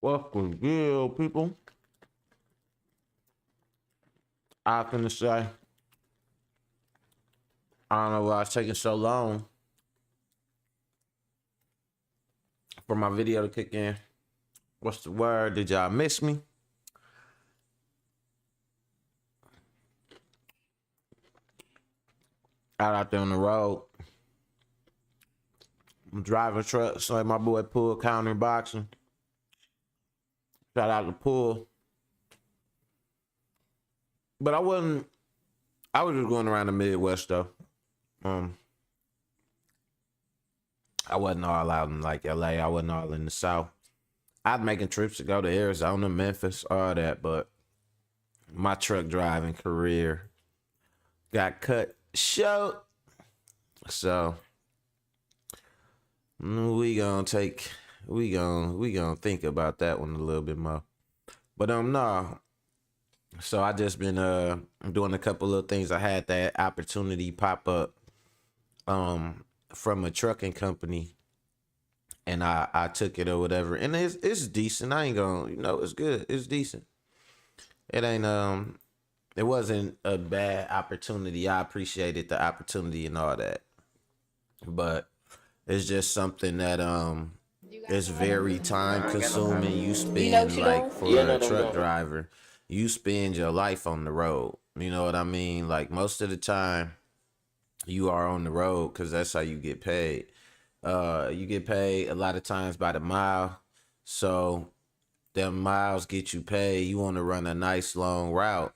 Welcome, good people. I can say, I don't know why it's taking so long for my video to kick in. What's the word? Did y'all miss me? Out there on the road. I'm driving trucks like my boy Pool Counter Boxing. Shout out to Pool. But I was just going around the Midwest though. Um, I wasn't all out in like LA. I wasn't all in the South. I'd making trips to go to Arizona, Memphis, all that, but my truck driving career got cut short. So we gonna think about that one a little bit more. But no. So I just been doing a couple of things. I had that opportunity pop up from a trucking company, and I took it or whatever. And it's decent. I ain't gonna, it's good. It's decent. It ain't it wasn't a bad opportunity. I appreciated the opportunity and all that. But it's just something that is very time consuming. You spend like for a truck driver, you spend your life on the road. You know what I mean? Like most of the time you are on the road because that's how you get paid. You get paid a lot of times by the mile. So them miles get you paid. You want to run a nice long route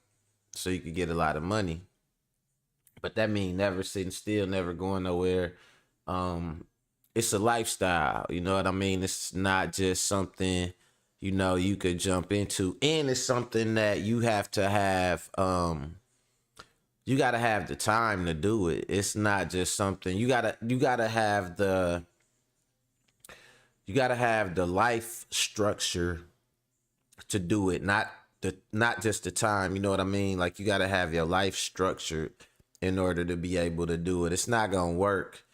so you can get a lot of money. But that means never sitting still, never going nowhere. It's a lifestyle, you know what I mean? It's not just something, you could jump into. And it's something that you have to have, you gotta have the time to do it. It's not just something you gotta have the life structure to do it, not just the time, you know what I mean? Like you gotta have your life structured in order to be able to do it. It's not gonna work.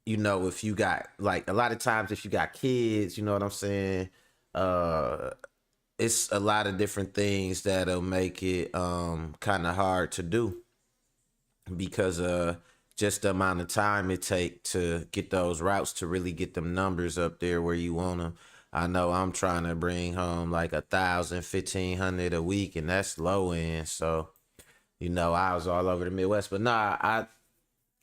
If you got like a lot of times if you got kids, you know what I'm saying? Uh it's a lot of different things that'll make it kind of hard to do because just the amount of time it take to get those routes to really get them numbers up there where you want them. I know I'm trying to bring home like 1,000, 1,500 a week, and that's low end. So, I was all over the Midwest, but nah, I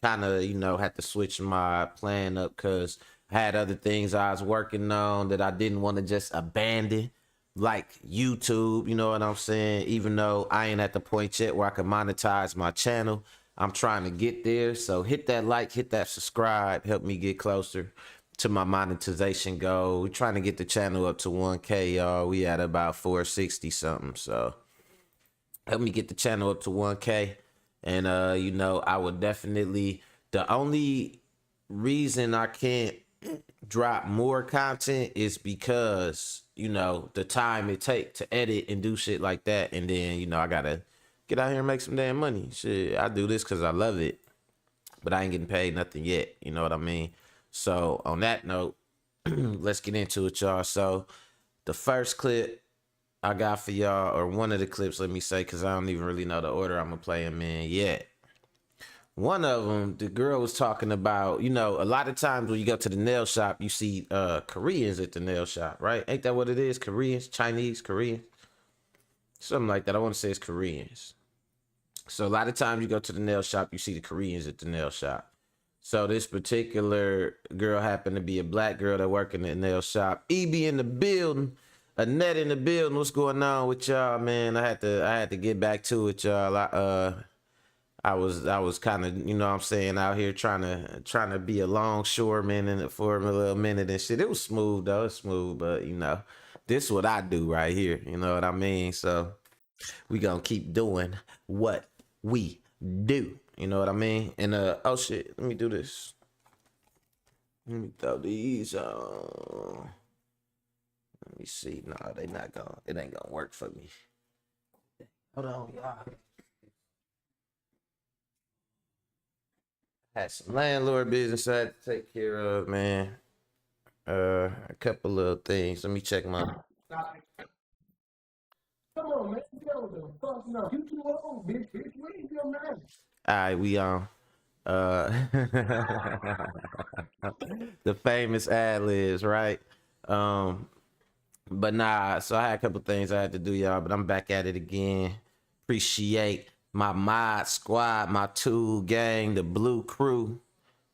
kind of had to switch my plan up because I had other things I was working on that I didn't want to just abandon, like YouTube. You know what I'm saying? Even though I ain't at the point yet where I can monetize my channel, I'm trying to get there. So hit that like, hit that subscribe, help me get closer to my monetization goal. We're trying to get the channel up to 1K, y'all. We at about 460 something. So help me get the channel up to 1K. And I would definitely, the only reason I can't drop more content is because, the time it take to edit and do shit like that. And then, I gotta get out here and make some damn money. Shit, I do this because I love it, but I ain't getting paid nothing yet. You know what I mean? So on that note, let's get into it, y'all. So the first clip I got for y'all, or one of the clips, let me say, because I don't even really know the order I'm gonna play them in yet. One of them, the girl was talking about, a lot of times when you go to the nail shop, you see Koreans at the nail shop, right? Ain't that what it is? Koreans, Chinese, Koreans, something like that. I want to say it's Koreans. So a lot of times you go to the nail shop, you see the Koreans at the nail shop. So this particular girl happened to be a black girl that work in the nail shop. EB in the building, Annette in the building. What's going on with y'all, man? I had to get back to it, y'all. I was kind of, what I'm saying, out here trying to be a longshoreman and for a little minute and shit. It was smooth though, it's smooth, but this is what I do right here. You know what I mean? So we gonna keep doing what we do. You know what I mean? And oh shit, let me do this. Let me throw these on. Let me see. No, they not gonna. It ain't gonna work for me. Hold on, y'all. Had some landlord business I had to take care of, man. A couple of things. Let me check my. Come on, man. Yo, the fuck no. You too old, bitch. Bitch, we ain't your man. All right, we on. Uh, the famous ad libs, right? Um, but nah. So I had a couple things I had to do, y'all. But I'm back at it again. Appreciate my mod squad, my tool gang, the blue crew.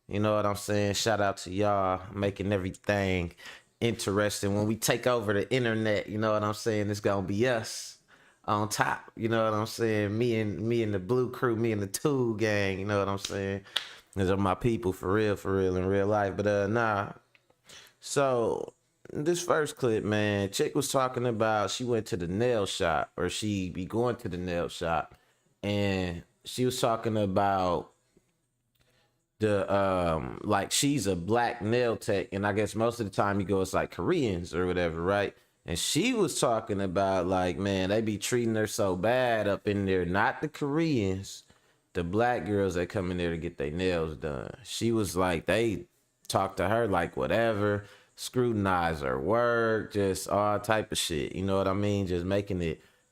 You know what I'm saying? Shout out to y'all making everything interesting. When we take over the internet, you know what I'm saying? It's gonna be us on top. You know what I'm saying? Me and the blue crew, me and the tool gang. You know what I'm saying? These are my people for real in real life. But nah. So this first clip, man, chick was talking about she went to the nail shop or she be going to the nail shop, and she was talking about the like she's a black nail tech, and I guess most of the time you go it's like Koreans or whatever, right? And she was talking about like, man, they be treating her so bad up in there, not the Koreans, the black girls that come in there to get their nails done. She was like, they talk to her like whatever, scrutinize her work, just all type of shit, you know what I mean? Just making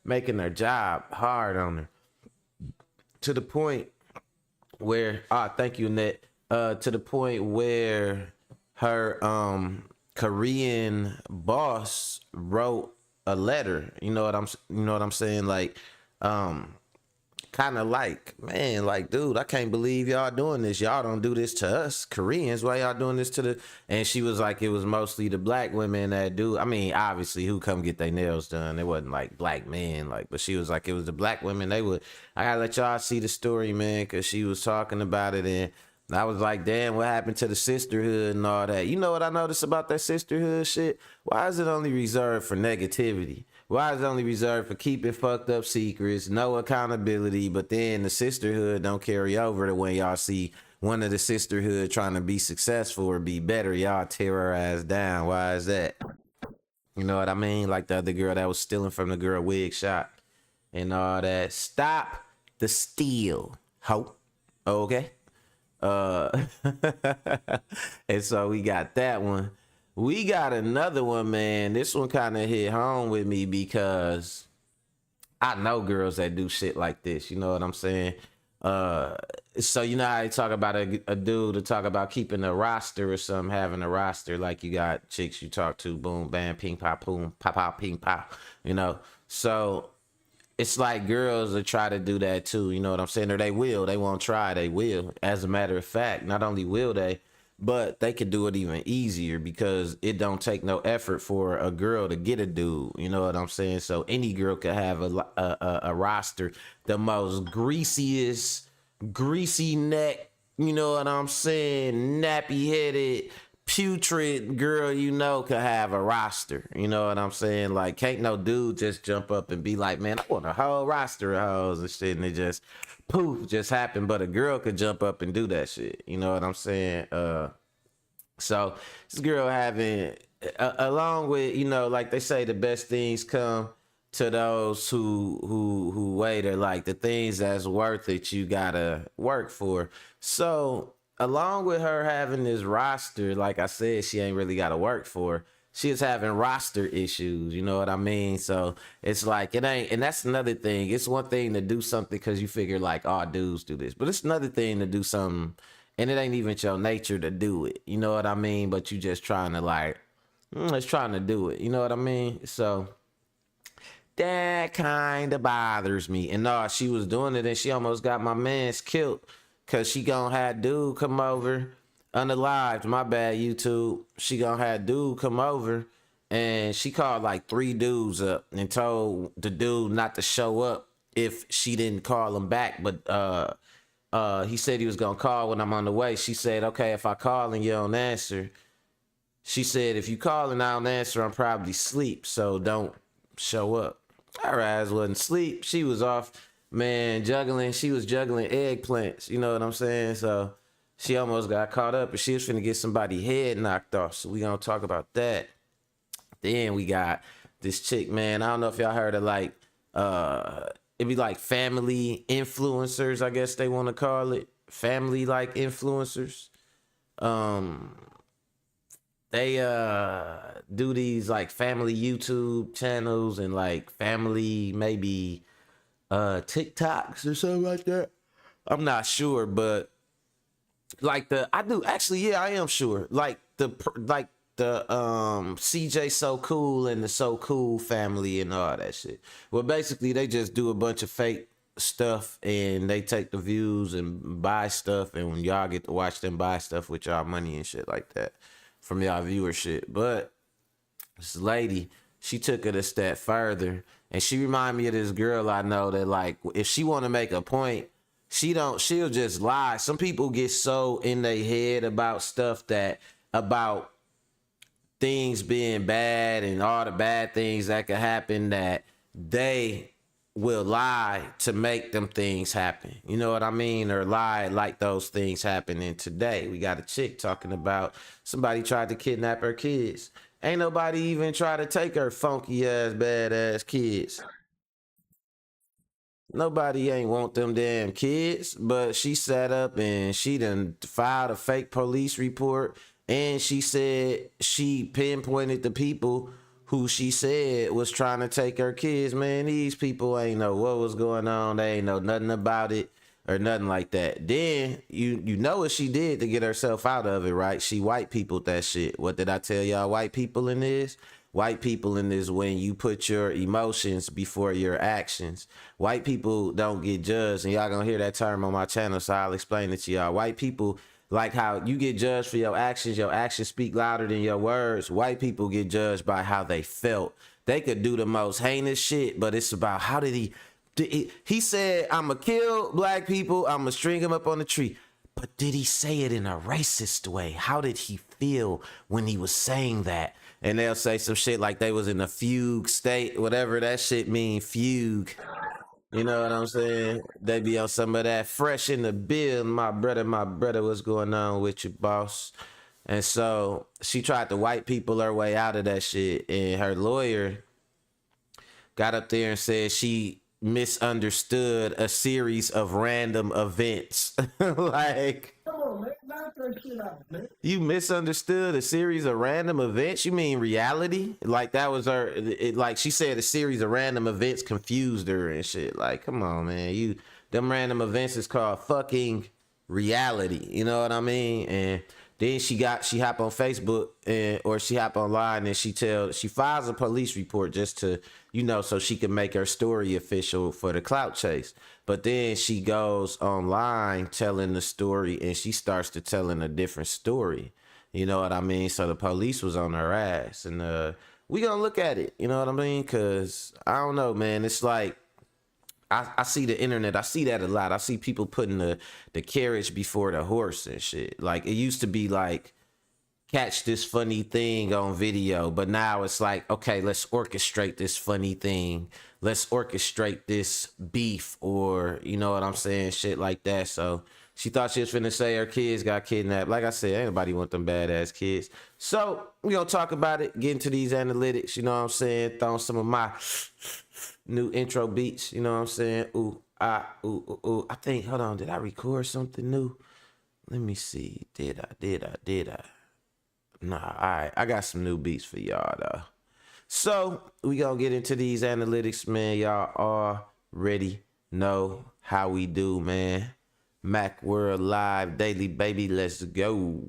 their job hard on her, to the point where thank you, Net. To the point where her Korean boss wrote a letter. You know what I'm saying? Like, um kind of like, man, like, dude, I can't believe y'all doing this. Y'all don't do this to us Koreans. Why y'all doing this to the? And she was like, it was mostly the black women that do. I mean, obviously, who come get their nails done? It wasn't like black men, like, but she was like, it was the black women. They would. I gotta let y'all see the story, man, because she was talking about it, and I was like, damn, what happened to the sisterhood and all that? You know what I noticed about that sisterhood shit? Why is it only reserved for negativity? Why is it only reserved for keeping fucked up secrets, no accountability, but then the sisterhood don't carry over to when y'all see one of the sisterhood trying to be successful or be better, y'all tear her ass down. Why is that? You know what I mean? Like the other girl that was stealing from the girl wig shop and all that. Stop the steal, ho. Okay. Uh, and so we got that one. We got another one, man. This one kind of hit home with me because I know girls that do shit like this. You know what I'm saying? Uh, so you know how I talk about a dude to talk about keeping a roster or something, having a roster, like you got chicks you talk to, boom, bam, ping, pop, boom, pop, pop, ping, pop. You know, so it's like girls will try to do that too. You know what I'm saying? Or they won't try, they will. As a matter of fact, not only will they, but they could do it even easier because it don't take no effort for a girl to get a dude. You know what I'm saying? So any girl could have a roster, the most greasiest, greasy neck. You know what I'm saying? Nappy headed, putrid girl you know could have a roster. You know what I'm saying? Like, can't no dude just jump up and be like, man, I want a whole roster of hoes and shit, and it just poof just happened. But a girl could jump up and do that shit. You know what I'm saying? So this girl having, along with, you know, like they say, the best things come to those who wait, or like the things that's worth it, you gotta work for. So along with her having this roster, like I said, she ain't really gotta work for. She is having roster issues, you know what I mean? So it's like it ain't, and that's another thing. It's one thing to do something because you figure like, oh, dudes do this, but it's another thing to do something and it ain't even your nature to do it. You know what I mean? But you just trying to like, it's trying to do it. You know what I mean? So that kind of bothers me. And no, she was doing it and she almost got my man's killed because she gonna have dude come over unalived. My bad, YouTube. She gonna have dude come over and she called like 3 dudes up and told the dude not to show up if she didn't call him back. But he said he was gonna call when I'm on the way. She said, okay, if I call and you don't answer, she said, if you call and I don't answer, I'm probably asleep, so don't show up. Her ass wasn't asleep. She was off, man, juggling. She was juggling eggplants. You know what I'm saying? So she almost got caught up and she was finna get somebody head knocked off. So we gonna talk about that. Then we got this chick, man. I don't know if y'all heard of like it'd be like family influencers, I guess they want to call it. Family like influencers. Um they do these like family YouTube channels and like family maybe TikToks or something like that. I'm not sure, but like the I do actually, yeah, I am sure. Like the CJ So Cool and the So Cool family and all that shit. Well, basically they just do a bunch of fake stuff and they take the views and buy stuff, and when y'all get to watch them buy stuff with y'all money and shit like that from y'all viewership. But this lady, she took it a step further, and she reminded me of this girl I know that like if she want to make a point, she'll just lie. Some people get so in their head about stuff that about things being bad and all the bad things that could happen that they will lie to make them things happen. You know what I mean? Or lie like those things happen. And today we got a chick talking about somebody tried to kidnap her kids. Ain't nobody even try to take her funky ass, bad ass kids. Nobody ain't want them damn kids, but she sat up and she done filed a fake police report, and she said she pinpointed the people who she said was trying to take her kids. Man, these people ain't know what was going on. They ain't know nothing about it or nothing like that. Then you know what she did to get herself out of it, right? She white peopled that shit. What did I tell y'all white people in this? White people in this when you put your emotions before your actions. White people don't get judged, and y'all gonna hear that term on my channel, so I'll explain it to y'all. White people, like how you get judged for your actions speak louder than your words. White people get judged by how they felt. They could do the most heinous shit, but it's about how did he said, I'ma kill black people, I'ma string them up on the tree. But did he say it in a racist way? How did he feel when he was saying that? And they'll say some shit like they was in a fugue state, whatever that shit mean, fugue. You know what I'm saying? They be on some of that fresh in the bill. My brother, what's going on with you, boss? And so she tried to white people her way out of that shit. And her lawyer got up there and said she misunderstood a series of random events. Like, come on, man, knock that shit out, man. You misunderstood a series of random events? You mean reality? Like that was her, like she said a series of random events confused her and shit. Like, come on, man. Them random events is called fucking reality. You know what I mean? And then she hop on Facebook or she hop online and she files a police report just to, so she can make her story official for the clout chase. But then she goes online telling the story and she starts to telling a different story. You know what I mean? So the police was on her ass, and we gonna look at it. You know what I mean? Cause I don't know, man. It's like, I see the internet. I see that a lot. I see people putting the carriage before the horse and shit. Like it used to be like, catch this funny thing on video, but now it's like, okay, let's orchestrate this funny thing. Let's orchestrate this beef, or you know what I'm saying, shit like that. So she thought she was finna say her kids got kidnapped. Like I said, ain't nobody want them badass kids. So we gonna talk about it, get into these analytics. You know what I'm saying? Throwing some of my new intro beats. You know what I'm saying? Ooh, ooh. I think. Hold on. Did I record something new? Let me see. Did I? Nah. All right. I got some new beats for y'all though. So we gonna get into these analytics, man. Y'all already know how we do, man. Mac World Live Daily, baby. Let's go.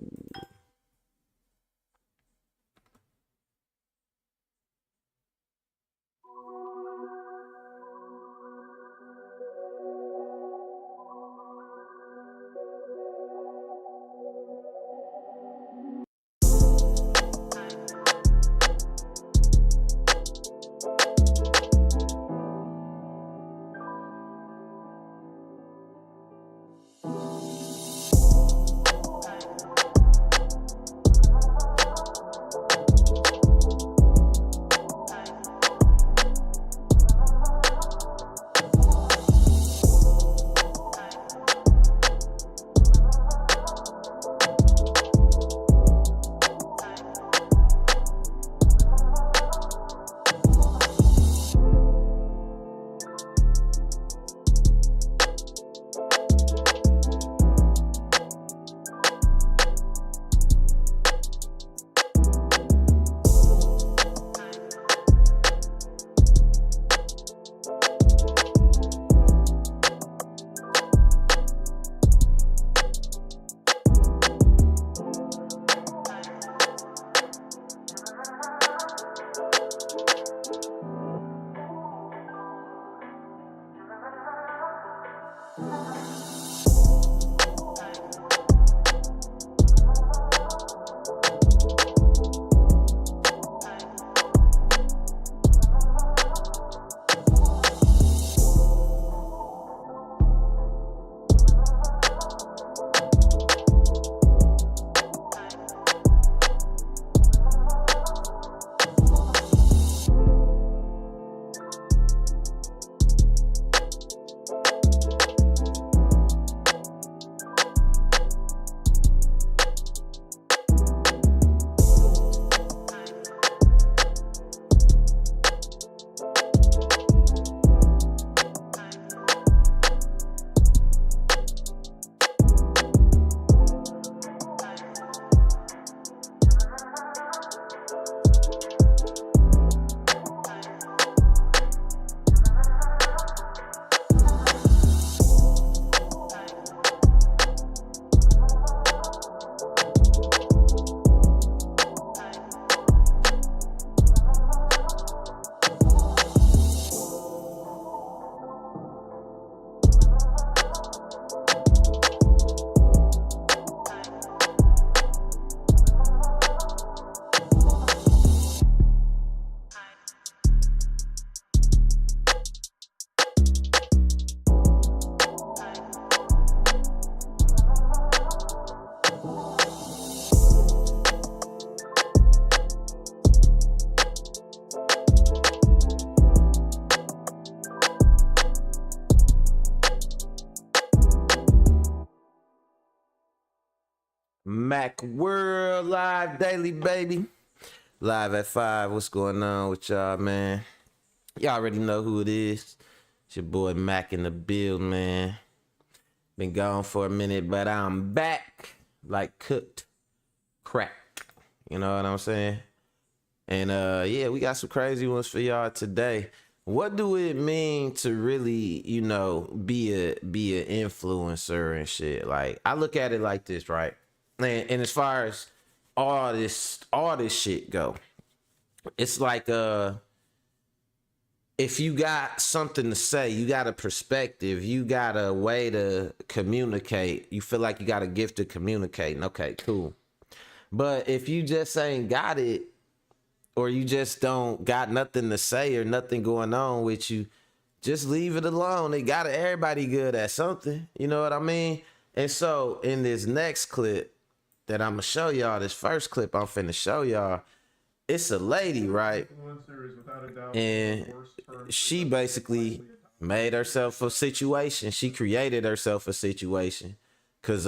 Mac World live daily, baby. Live at 5. What's going on with y'all, man? Y'all already know who it is. It's your boy Mac in the build, man. Been gone for a minute, but I'm back like cooked crack. You know what I'm saying? And yeah, we got some crazy ones for y'all today. What do it mean to really, you know, be an influencer and shit? Like, I look at it like this, right? And as far as all this shit go, it's like if you got something to say, you got a perspective, you got a way to communicate, you feel like you got a gift of communicating, okay, cool. But if you just ain't got it, or you just don't got nothing to say or nothing going on with you, just leave it alone. Everybody good at something, you know what I mean? And so in this next clip that I'm gonna show y'all, this first clip I'm finna show y'all, it's a lady, right? And she basically made herself a situation. She created herself a situation because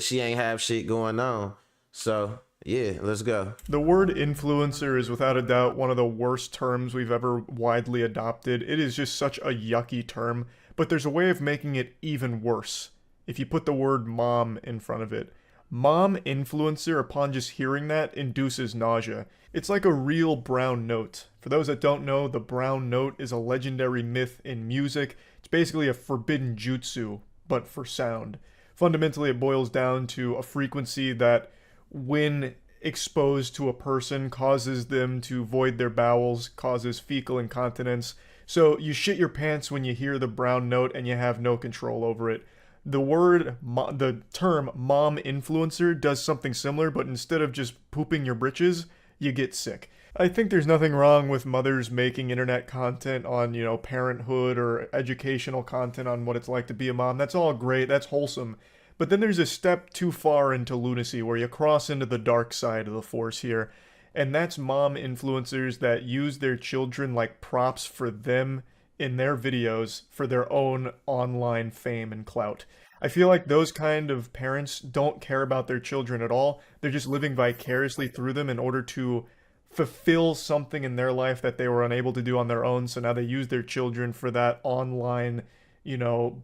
she ain't have shit going on. So yeah, let's go. The word influencer is without a doubt one of the worst terms we've ever widely adopted. It is just such a yucky term, but there's a way of making it even worse if you put the word mom in front of it. Mom influencer, upon just hearing that, induces nausea. It's like a real brown note. For those that don't know, the brown note is a legendary myth in music. It's basically a forbidden jutsu, but for sound. Fundamentally, it boils down to a frequency that, when exposed to a person, causes them to void their bowels, causes fecal incontinence. So you shit your pants when you hear the brown note and you have no control over it. The term mom influencer does something similar, but instead of just pooping your britches, you get sick. I think there's nothing wrong with mothers making internet content on, parenthood or educational content on what it's like to be a mom. That's all great. That's wholesome. But then there's a step too far into lunacy where you cross into the dark side of the force here. And that's mom influencers that use their children like props for them in their videos for their own online fame and clout. I feel like those kind of parents don't care about their children at all. They're just living vicariously through them in order to fulfill something in their life that they were unable to do on their own. So now they use their children for that online,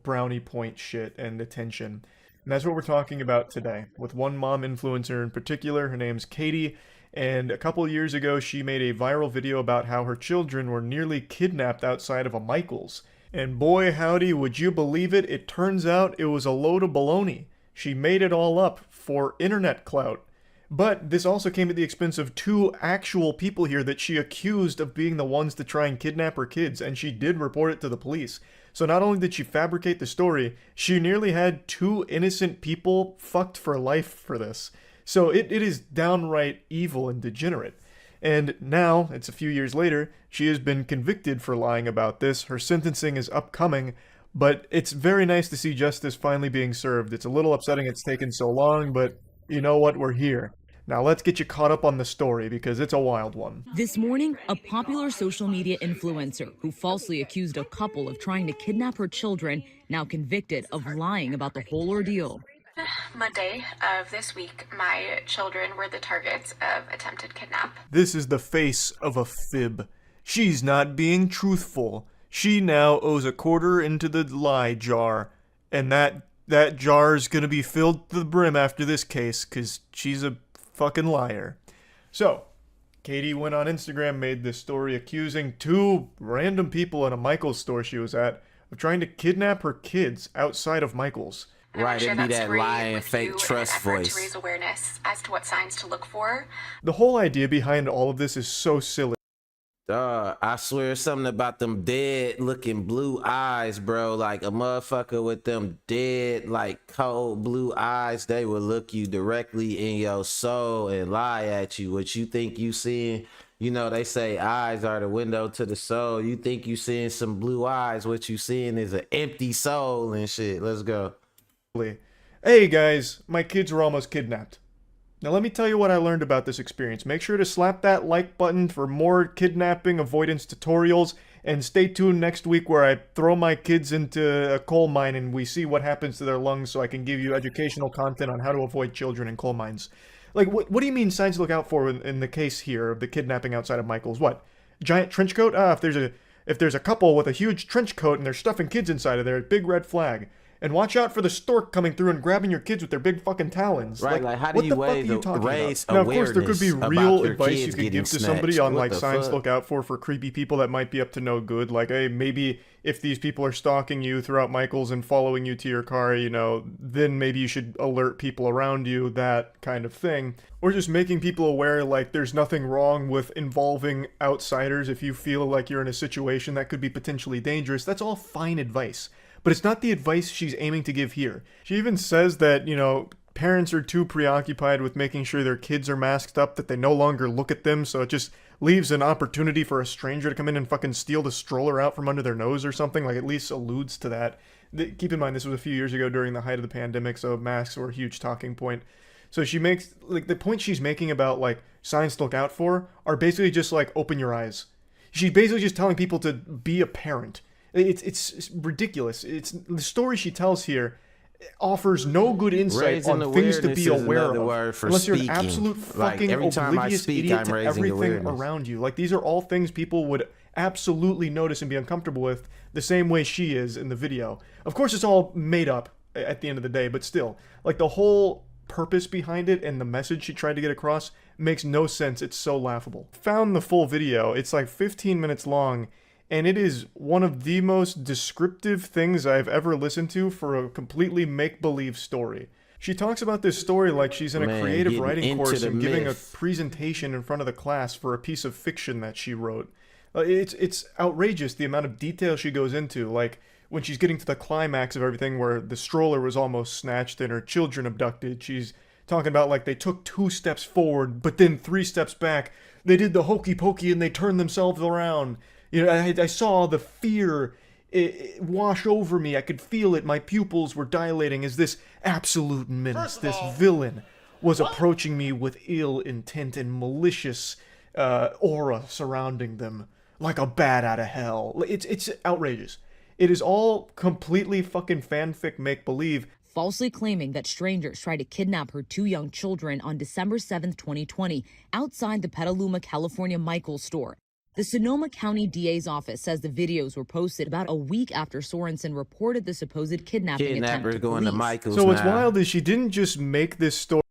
brownie point shit and attention. And that's what we're talking about today, with one mom influencer in particular. Her name's Katie, and a couple years ago she made a viral video about how her children were nearly kidnapped outside of a Michael's. And boy howdy, would you believe it, it turns out it was a load of baloney. She made it all up for internet clout. But this also came at the expense of two actual people here that she accused of being the ones to try and kidnap her kids, and she did report it to the police. So not only did she fabricate the story, she nearly had two innocent people fucked for life for this. So it is downright evil and degenerate. And now, it's a few years later, she has been convicted for lying about this. Her sentencing is upcoming, but it's very nice to see justice finally being served. It's a little upsetting it's taken so long, but you know what? We're here. Now let's get you caught up on the story because it's a wild one. This morning, a popular social media influencer who falsely accused a couple of trying to kidnap her children, now convicted of lying about the whole ordeal. Monday of this week, my children were the targets of attempted kidnap. This is the face of a fib. She's not being truthful. She now owes a quarter into the lie jar, and that jar's gonna be filled to the brim after this case, cause she's a fucking liar. So, Katie went on Instagram, made this story accusing two random people in a Michael's store she was at of trying to kidnap her kids outside of Michael's. Right, it'd be that lying, fake trust voice. To raise awareness as to what signs to look for. The whole idea behind all of this is so silly. I swear something about them dead looking blue eyes, bro. Like a motherfucker with them dead, like cold blue eyes, they will look you directly in your soul and lie at you. What you think you seeing, they say eyes are the window to the soul. You think you seeing some blue eyes, what you seeing is an empty soul and shit. Let's go. Hey guys, my kids were almost kidnapped. Now let me tell you what I learned about this experience. Make sure to slap that like button for more kidnapping avoidance tutorials, And stay tuned next week where I throw my kids into a coal mine and we see what happens to their lungs so I can give you educational content on how to avoid children in coal mines. Like, what do you mean signs to look out for in the case here of the kidnapping outside of Michael's? What? Giant trench coat? If there's a couple with a huge trench coat and they're stuffing kids inside of there, big red flag. And watch out for the stork coming through and grabbing your kids with their big fucking talons. Right, like how do you raise awareness now, of course, there could be real advice you could give to somebody on like signs fuck? to look out for creepy people that might be up to no good. Like, hey, maybe if these people are stalking you throughout Michael's and following you to your car, you know, then maybe you should alert people around you, that kind of thing. Or just making people aware, like, there's nothing wrong with involving outsiders if you feel like you're in a situation that could be potentially dangerous. That's all fine advice. But it's not the advice she's aiming to give here. She even says that, you know, parents are too preoccupied with making sure their kids are masked up that they no longer look at them, so it just leaves an opportunity for a stranger to come in and fucking steal the stroller out from under their nose or something. Like, at least alludes to that. Keep in mind, this was a few years ago during the height of the pandemic, so masks were a huge talking point. So she makes, like, the point she's making about, like, signs to look out for are basically just, like, open your eyes. She's basically just telling people to be a parent. It's ridiculous. It's the story she tells here offers no good insight on things to be aware of, unless you're an absolute fucking oblivious idiot to everything around you. Like, these are all things people would absolutely notice and be uncomfortable with, the same way she is in the video. Of course, it's all made up at the end of the day, but still, like, the whole purpose behind it and the message she tried to get across makes no sense. It's so laughable. Found the full video. It's like 15 minutes long. And it is one of the most descriptive things I've ever listened to for a completely make-believe story. She talks about this story like she's in a creative writing course and giving a presentation in front of the class for a piece of fiction that she wrote. It's outrageous the amount of detail she goes into, like when she's getting to the climax of everything where the stroller was almost snatched and her children abducted. She's talking about like they took 2 steps forward, but then 3 steps back. They did the hokey pokey and they turned themselves around. You know, I saw the fear wash over me. I could feel it. My pupils were dilating as this absolute menace, this villain, was approaching me with ill intent and malicious aura surrounding them, like a bat out of hell. It's outrageous. It is all completely fucking fanfic make-believe. Falsely claiming that strangers tried to kidnap her 2 young children on December 7th, 2020, outside the Petaluma, California Michaels store. The Sonoma County DA's office says the videos were posted about a week after Sorensen reported the supposed kidnapping attempt. Going to Michael's. So what's wild is she didn't just make this story.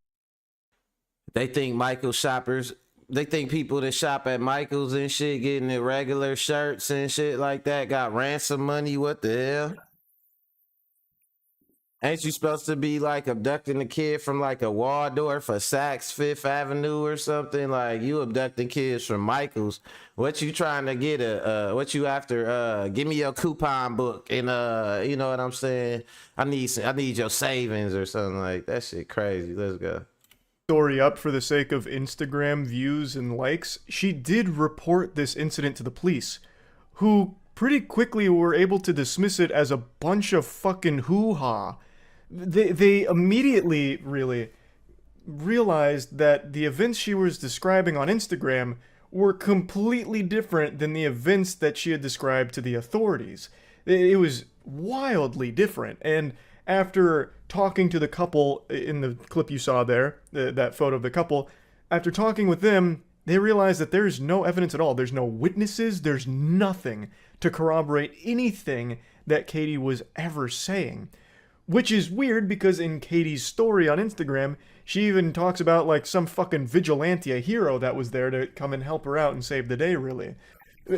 They think Michael's shoppers, they think people that shop at Michael's and shit getting the regular shirts and shit like that got ransom money. What the hell? Ain't you supposed to be like abducting a kid from like a Waldorf or Saks Fifth Avenue or something? Like, you abducting kids from Michael's. What you trying to get what you after? Give me your coupon book and you know what I'm saying? I need your savings or something like that. Shit crazy. Let's go. Story up for the sake of Instagram views and likes. She did report this incident to the police, who pretty quickly were able to dismiss it as a bunch of fucking hoo-ha. They immediately really realized that the events she was describing on Instagram were completely different than the events that she had described to the authorities. It was wildly different. And after talking to the couple in the clip you saw there, that photo of the couple, after talking with them, they realized that there's no evidence at all. There's no witnesses. There's nothing to corroborate anything that Katie was ever saying. Which is weird because in Katie's story on Instagram, she even talks about like some fucking vigilante, a hero that was there to come and help her out and save the day, really.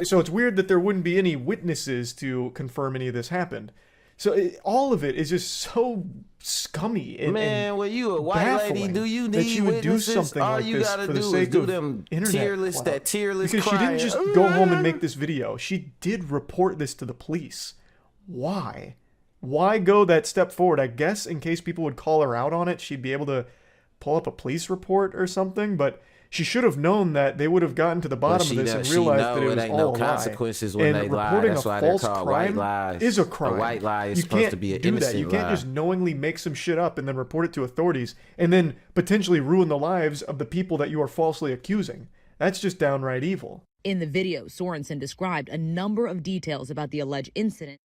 So it's weird that there wouldn't be any witnesses to confirm any of this happened. So all of it is just so scummy and man, when you a white lady, do you need that she would do something all like you this gotta for the do sake is do of them internet tier list, clout. that tier list Because crying. she didn't just go home and make this video. She did report this to the police. Why? Why go that step forward? I guess in case people would call her out on it, she'd be able to pull up a police report or something, but she should have known that they would have gotten to the bottom of this and realized that it was all a lie. Consequences when they lie. Reporting That's a why they're false called white crime lies. is a crime. A white lie is you supposed can't to be an do innocent that. You can't lie. just knowingly make some shit up and then report it to authorities and then potentially ruin the lives of the people that you are falsely accusing. That's just downright evil. In the video, Sorensen described a number of details about the alleged incident.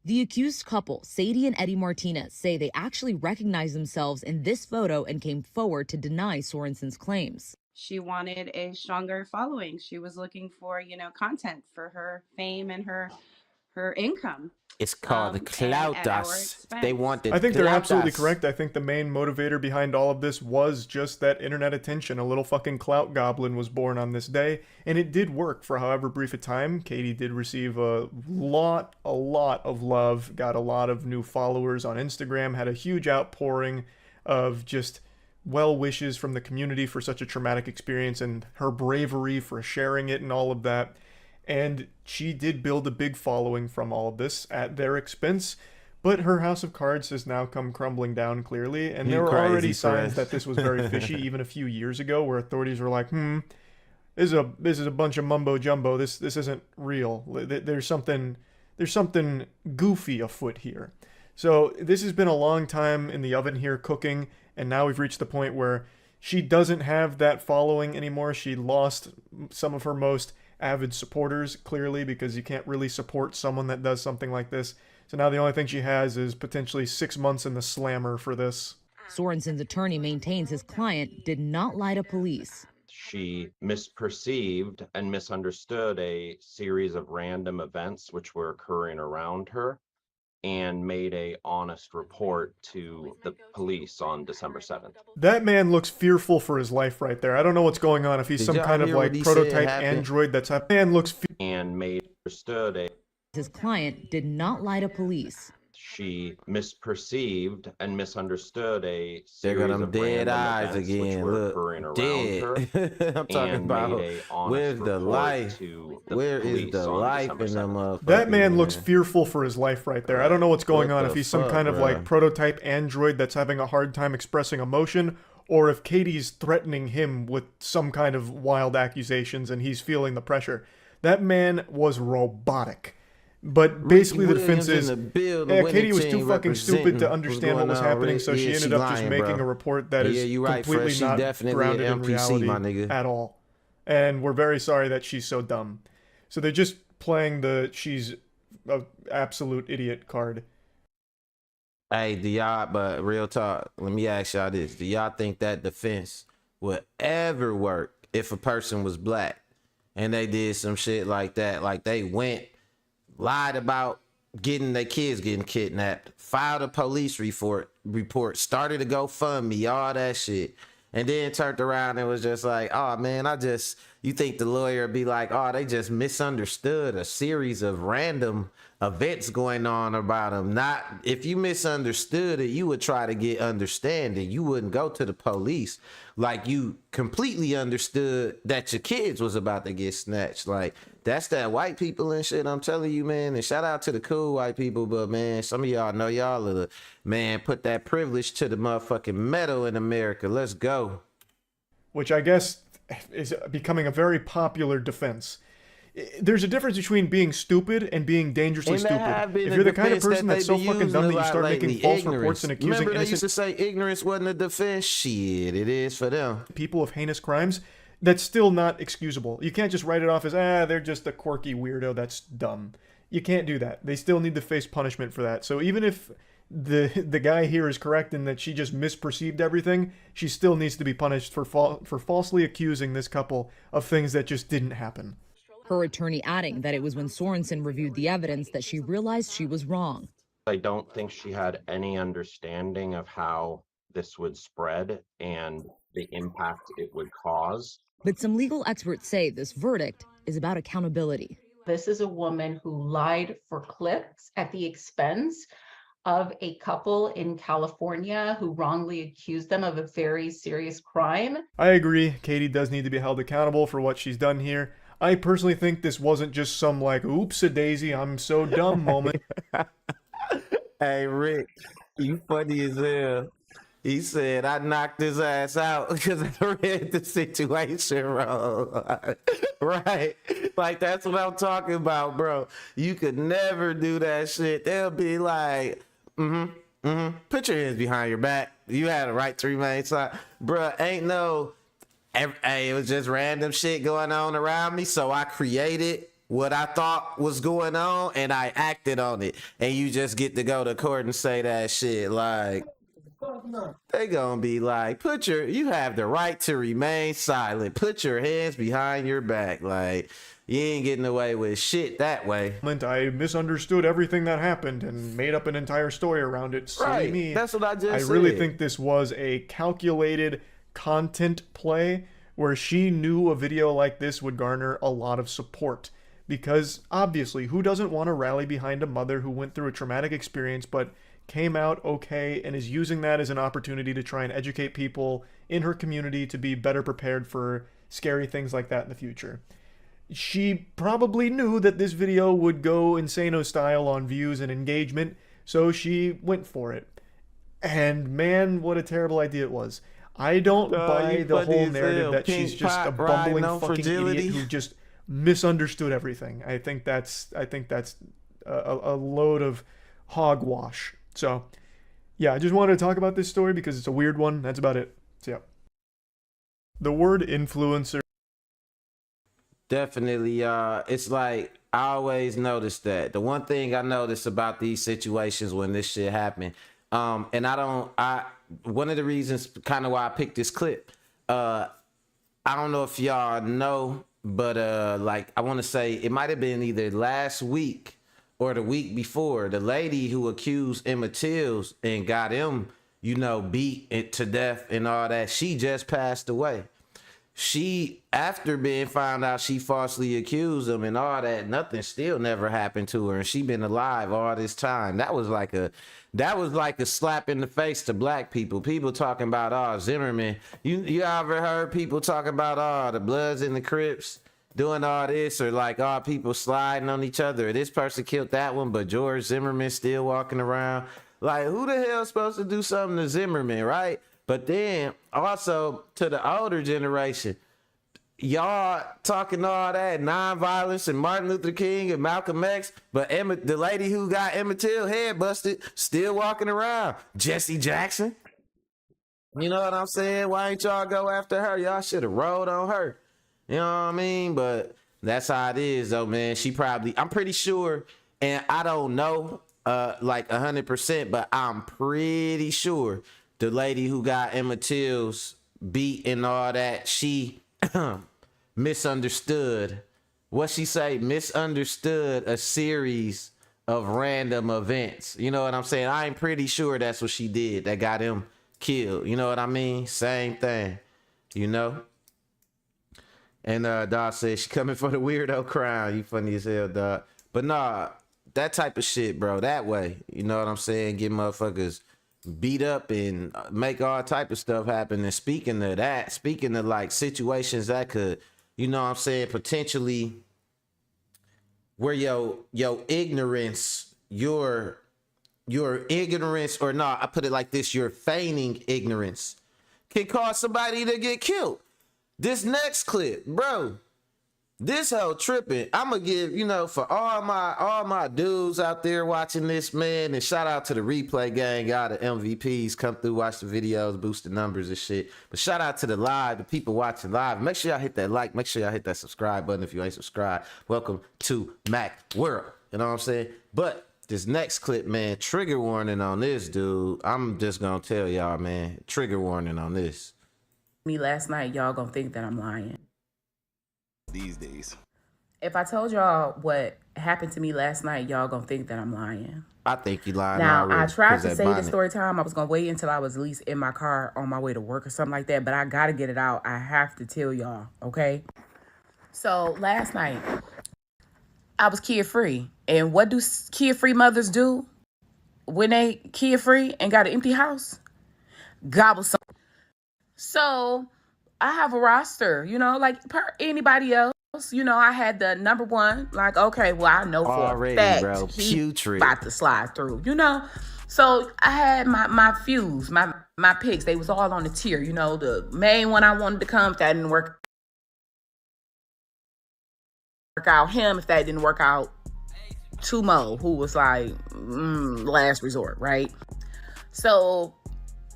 The accused couple, Sadie and Eddie Martinez, say they actually recognized themselves in this photo and came forward to deny Sorensen's claims. She wanted a stronger following. She was looking for, content for her fame and her income. It's called the Clout. They want the I think they're clout absolutely us. correct. I think the main motivator behind all of this was just that internet attention. A little fucking clout goblin was born on this day, and it did work for however brief a time. Katie did receive a lot of love, got a lot of new followers on Instagram, had a huge outpouring of just well wishes from the community for such a traumatic experience and her bravery for sharing it and all of that. And she did build a big following from all of this at their expense, but her house of cards has now come crumbling down clearly, and there were already signs that this was very fishy even a few years ago, where authorities were like, this is a bunch of mumbo jumbo. This isn't real. There's something goofy afoot here. So this has been a long time in the oven here cooking, and now we've reached the point where she doesn't have that following anymore. She lost some of her most avid supporters, clearly, because you can't really support someone that does something like this. So now the only thing she has is potentially 6 months in the slammer for this. Sorensen's attorney maintains his client did not lie to police. She misperceived and misunderstood a series of random events which were occurring around her, and made a honest report to the police on December 7th. That man looks fearful for his life right there. I don't know what's going on. If he's some kind of like prototype android that's man looks and made understood a his client did not lie to police. She misperceived and misunderstood a There go series them of dead random eyes events again. which were Look, occurring around dead. her, I'm talking and about made a honest where's the report life? to the Where is police the on life December in them 7th. motherfuckers? That man looks fearful for his life right there. I don't know what's going on. If he's some kind of like prototype android that's having a hard time expressing emotion, or if Katie's threatening him with some kind of wild accusations and he's feeling the pressure. That man was robotic. But basically the defense is, Katie was too fucking stupid to understand what was happening, so she ended up just making a report that is completely not grounded in reality at all. And we're very sorry that she's so dumb. So they're just playing the she's an absolute idiot card. Hey, do y'all, but real talk, let me ask y'all this. Do y'all think that defense would ever work if a person was black and they did some shit like that? Like they went, lied about getting their kids getting kidnapped, filed a police report, started a GoFundMe, all that shit, and then turned around and was just like, oh man, you think the lawyer would be like, oh, they just misunderstood a series of random events going on about them. Not, if you misunderstood it, you would try to get understanding. You wouldn't go to the police like you completely understood that your kids was about to get snatched. Like, that's that white people and shit, I'm telling you, man. And shout out to the cool white people, but man, some of y'all know y'all are the, man, put that privilege to the motherfucking metal in America. Let's go. Which I guess is becoming a very popular defense. There's a difference between being stupid and being dangerously stupid. If you're the kind of person that's so fucking dumb that you start making false reports and accusing Remember they innocent used to say ignorance wasn't a defense? Shit, it is for them. people of heinous crimes, that's still not excusable. You can't just write it off as, they're just a quirky weirdo that's dumb. You can't do that. They still need to face punishment for that. So even if the guy here is correct in that she just misperceived everything, she still needs to be punished for falsely accusing this couple of things that just didn't happen. Her attorney adding that it was when Sorensen reviewed the evidence that she realized she was wrong. I don't think she had any understanding of how this would spread and the impact it would cause. But some legal experts say this verdict is about accountability. This is a woman who lied for clicks at the expense of a couple in California who wrongly accused them of a very serious crime. I agree. Katie does need to be held accountable for what she's done here. I personally think this wasn't just some like, oops-a-daisy, I'm so dumb moment. Hey, Rick, you funny as hell. He said, I knocked his ass out because I read the situation wrong. Right? Like, that's what I'm talking about, bro. You could never do that shit. They'll be like, put your hands behind your back. You had a right to remain silent. Bruh, ain't no, Hey, it was just random shit going on around me, so I created what I thought was going on and I acted on it. And you just get to go to court and say that shit. Like, they gonna be like, you have the right to remain silent. Put your hands behind your back. Like, you ain't getting away with shit that way. I misunderstood everything that happened and made up an entire story around it. Silly Right. me. That's what I just said. I really think this was a calculated content play where she knew a video like this would garner a lot of support. Because obviously, who doesn't want to rally behind a mother who went through a traumatic experience but came out okay and is using that as an opportunity to try and educate people in her community to be better prepared for scary things like that in the future. She probably knew that this video would go Insano style on views and engagement, so she went for it. And man, what a terrible idea it was. I don't buy the whole narrative that she's just a bumbling fucking idiot who just misunderstood everything. I think that's a load of hogwash. So, yeah, I just wanted to talk about this story because it's a weird one. That's about it. So, yeah. The word influencer. Definitely, it's like I always notice that. The one thing I notice about these situations when this shit happen, and one of the reasons kind of why I picked this clip, I don't know if y'all know, but like I want to say it might have been either last week or the week before, the lady who accused Emmett Tills and got him, beat it to death and all that, she just passed away. She, after being found out she falsely accused him and all that, nothing still never happened to her, and she been alive all this time. That was like a slap in the face to black people. People talking about, Zimmerman. You ever heard people talking about, the Bloods and the Crips doing all this, or like, people sliding on each other, or this person killed that one, but George Zimmerman still walking around? Like, who the hell is supposed to do something to Zimmerman, right? But then also to the older generation, y'all talking all that nonviolence and Martin Luther King and Malcolm X, but the lady who got Emmett Till head busted still walking around. Jesse Jackson. You know what I'm saying? Why ain't y'all go after her? Y'all should have rolled on her. You know what I mean? But that's how it is though, man. I'm pretty sure, and I don't know like 100%, but I'm pretty sure the lady who got Emmett Till's beat and all that, she misunderstood. What she say? Misunderstood a series of random events. You know what I'm saying? I'm pretty sure that's what she did that got him killed. You know what I mean? Same thing. And Dog said she coming for the weirdo crown. You funny as hell, dog. But nah, that type of shit, bro. That way. You know what I'm saying? Get motherfuckers beat up and make all type of stuff happen. And speaking of like situations that could, you know what I'm saying, potentially where your ignorance, your ignorance, or no, I put it like this, your feigning ignorance can cause somebody to get killed. This next clip, bro, this whole tripping. I'm gonna give, for all my dudes out there watching this, man, and shout out to the replay gang, all the MVPs come through, watch the videos, boost the numbers and shit. But shout out to the people watching live. Make sure y'all hit that like, make sure y'all hit that subscribe button if you ain't subscribed. Welcome to Mac World. You know what I'm saying? But this next clip, man, trigger warning on this, dude. I'm just gonna tell y'all, man, trigger warning on this. Me last night, y'all gonna think that I'm lying. These days. If I told y'all what happened to me last night, y'all gonna think that I'm lying. I think you lying. Now, already, I tried to say bonnet. the story time. I was gonna wait until I was at least in my car on my way to work or something like that, but I gotta get it out. I have to tell y'all, okay? So last night, I was kid-free. And what do kid-free mothers do when they kid-free and got an empty house? Gobble some. So I have a roster, like per anybody else. I had the number one, like, okay, well, I know for a fact bro, he about to slide through, So I had my fuse, my picks. They was all on the tier, the main one I wanted to come, if that didn't work out, him, if that didn't work out, Tumo, who was like last resort, right? So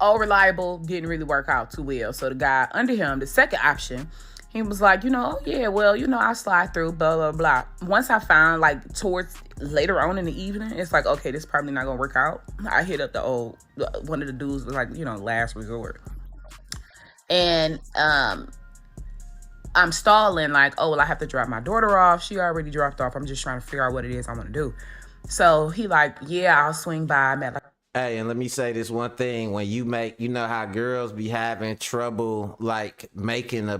all reliable, didn't really work out too well. So the guy under him, the second option, he was like, oh yeah, well, I'll slide through, blah, blah, blah. Once I found like towards later on in the evening, it's like, okay, this is probably not gonna work out. I hit up one of the dudes was like, last resort. And I'm stalling like, oh, well, I have to drop my daughter off. She already dropped off. I'm just trying to figure out what it is I want to do. So he like, yeah, I'll swing by. I'm at like, Hey, and let me say this one thing: when you know how girls be having trouble like making